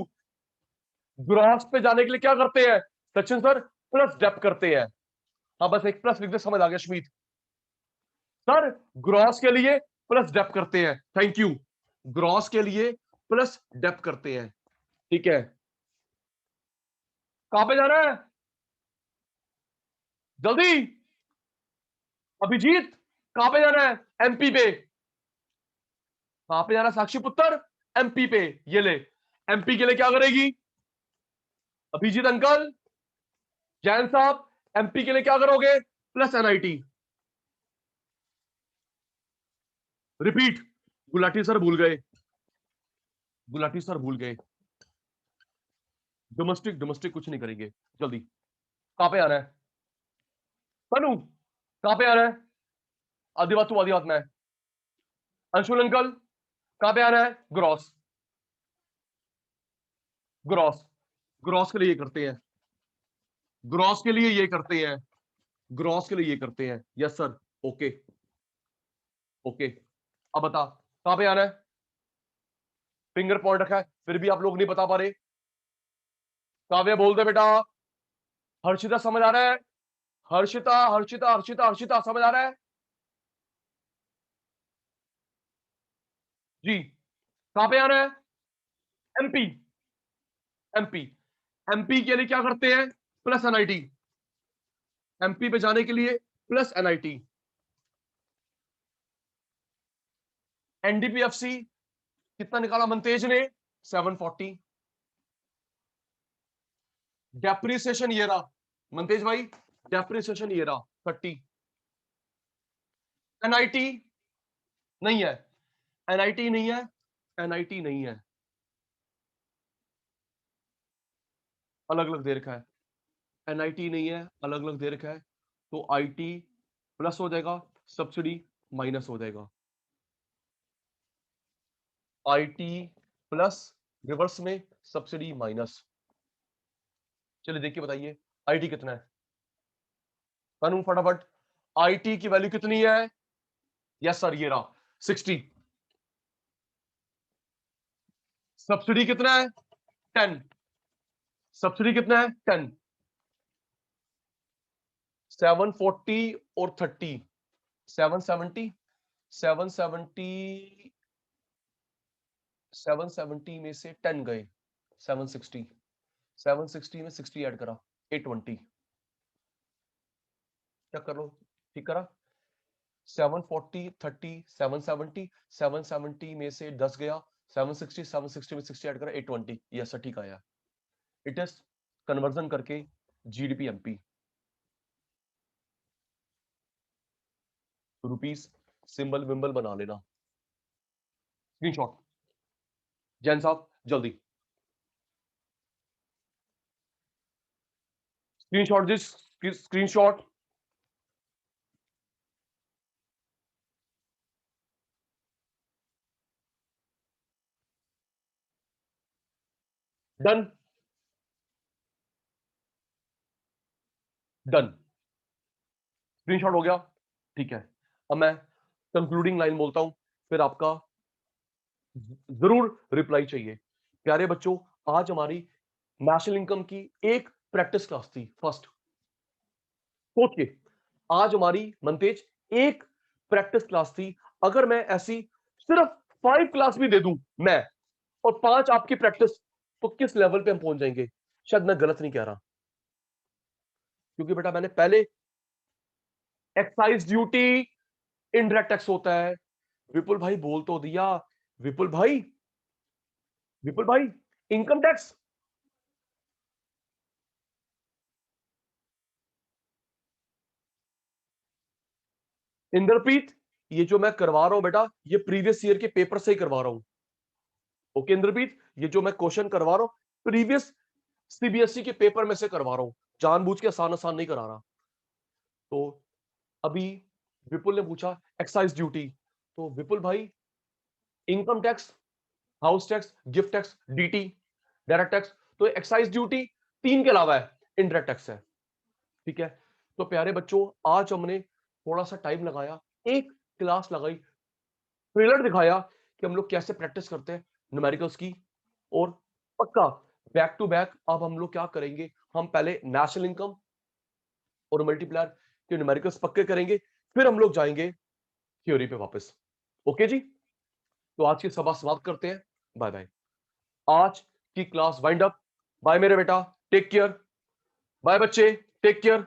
ग्रॉस पे जाने के लिए क्या करते हैं सचिन सर? प्लस डेप करते हैं। हाँ बस एक प्लस लिख दे, समझ आ गया शमीत सर। ग्रॉस के लिए प्लस डेप करते हैं, थैंक यू। ग्रॉस के लिए प्लस डेप करते हैं, ठीक है। कहां पे जाना है? जल्दी। अभिजीत, कहां पे जाना है? एमपी पे। कहां पे जाना साक्षी पुत्र? एमपी पे। ये ले, एमपी के लिए क्या करेगी अभिजीत अंकल? जैन साहब, एमपी के लिए क्या करोगे? Plus NIT. Repeat. Gulati sir भूल गए, गुलाटी सर भूल गए। डोमेस्टिक, डोमेस्टिक कुछ नहीं करेंगे, जल्दी। कहां पे आना है तनु? कहां पे आना है? आधी बात तू, आधी बात मैं। अंशुल अंकल, कहां पे आना है? Gross, gross. ग्रॉस के लिए ये करते हैं, ग्रॉस के लिए ये करते हैं, ग्रॉस के लिए ये करते हैं। Yes sir, okay okay. अब बता कहां पे आना है, फिंगर पॉइंट रखा है, फिर भी आप लोग नहीं बता पा रहे। काव्य बोल दे बेटा। हर्षिता समझ आ रहा है? हर्षिता हर्षिता हर्षिता हर्षिता समझ आ रहा है जी? कहां पे आना है? MP, MP. एमपी के लिए क्या करते हैं? Plus NIT. एमपी पे जाने के लिए प्लस एनआईटी। एनडीपीएफसी कितना निकाला मनतेज ने? 740। डेप्रिसिएशन ये रहा मनतेज भाई, डेप्रिसिएशन ये रहा 30। एनआईटी नहीं है, एनआईटी नहीं है, एनआईटी नहीं है, अलग अलग दे रखा है। एनआईटी नहीं है, अलग अलग दे रखा है, तो आईटी प्लस हो जाएगा, सब्सिडी माइनस हो जाएगा। आईटी प्लस, रिवर्स में सब्सिडी माइनस। चलिए देखिए बताइए आईटी कितना है कानून फटाफट। आईटी की वैल्यू कितनी है? यस सर ये रहा 60। सब्सिडी कितना है? 10। सब्सिडी कितना है? 10। 740 और 30, 770। 770, 770 में से 10 गए, 760। 760 में 60 ऐड करा, 820। क्या कर लो, ठीक करा। 740 30 770, 770 में से 10 गया, 760, 760 में 60 ऐड करा, 820। यस सर ठीक आया। इट इज कन्वर्जन करके जीडीपी एमपी रुपीस, सिंबल विंबल बना लेना। स्क्रीनशॉट जैन साहब जल्दी screenshot this, screenshot. Done, done, screenshot हो गया। ठीक है, अब मैं कंक्लूडिंग लाइन बोलता हूं, फिर आपका जरूर रिप्लाई चाहिए। प्यारे बच्चों, आज हमारी नेशनल इनकम की एक प्रैक्टिस क्लास थी फर्स्ट। सोचिए, आज हमारी मनतेज एक प्रैक्टिस क्लास थी। अगर मैं ऐसी सिर्फ 5 क्लास भी दे दूं मैं, और 5 आपकी प्रैक्टिस, तो किस लेवल पे हम पहुंच जाएंगे? शायद मैं गलत नहीं कह रहा, क्योंकि बेटा मैंने पहले एक्साइज ड्यूटी, इनडायरेक्ट टैक्स होता है। विपुल भाई बोल तो दिया, विपुल भाई, विपुल भाई, इनकम टैक्स। इंद्रप्रीत, ये जो मैं करवा रहा हूं बेटा, ये प्रीवियस ईयर के पेपर से ही करवा रहा हूं। ओके इंद्रप्रीत, ये जो मैं क्वेश्चन करवा रहा हूं प्रीवियस सीबीएसई के पेपर में से करवा रहा हूं, जानबूझ के आसान आसान नहीं करा रहा। तो अभी विपुल ने पूछा एक्साइज ड्यूटी, तो विपुल भाई income tax, house tax, gift tax, DT, direct tax, तो एक्साइज ड्यूटी 3 के अलावा है, इनडायरेक्ट टैक्स है। ठीक है, तो प्यारे बच्चों, आज हमने थोड़ा सा टाइम लगाया, एक क्लास लगाई, ट्रेलर दिखाया कि हम लोग कैसे प्रैक्टिस करते हैं न्यूमेरिकल्स की। और पक्का बैक टू बैक अब हम लोग क्या करेंगे, हम पहले नेशनल इनकम और मल्टीप्लायर के न्यूमेरिकल्स पक्के करेंगे, फिर हम लोग जाएंगे थ्योरी पे वापस। ओके जी, तो आज की सभा समाप्त करते हैं। बाय बाय, आज की क्लास वाइंड अप। बाय मेरे बेटा, टेक केयर। बाय बच्चे, टेक केयर।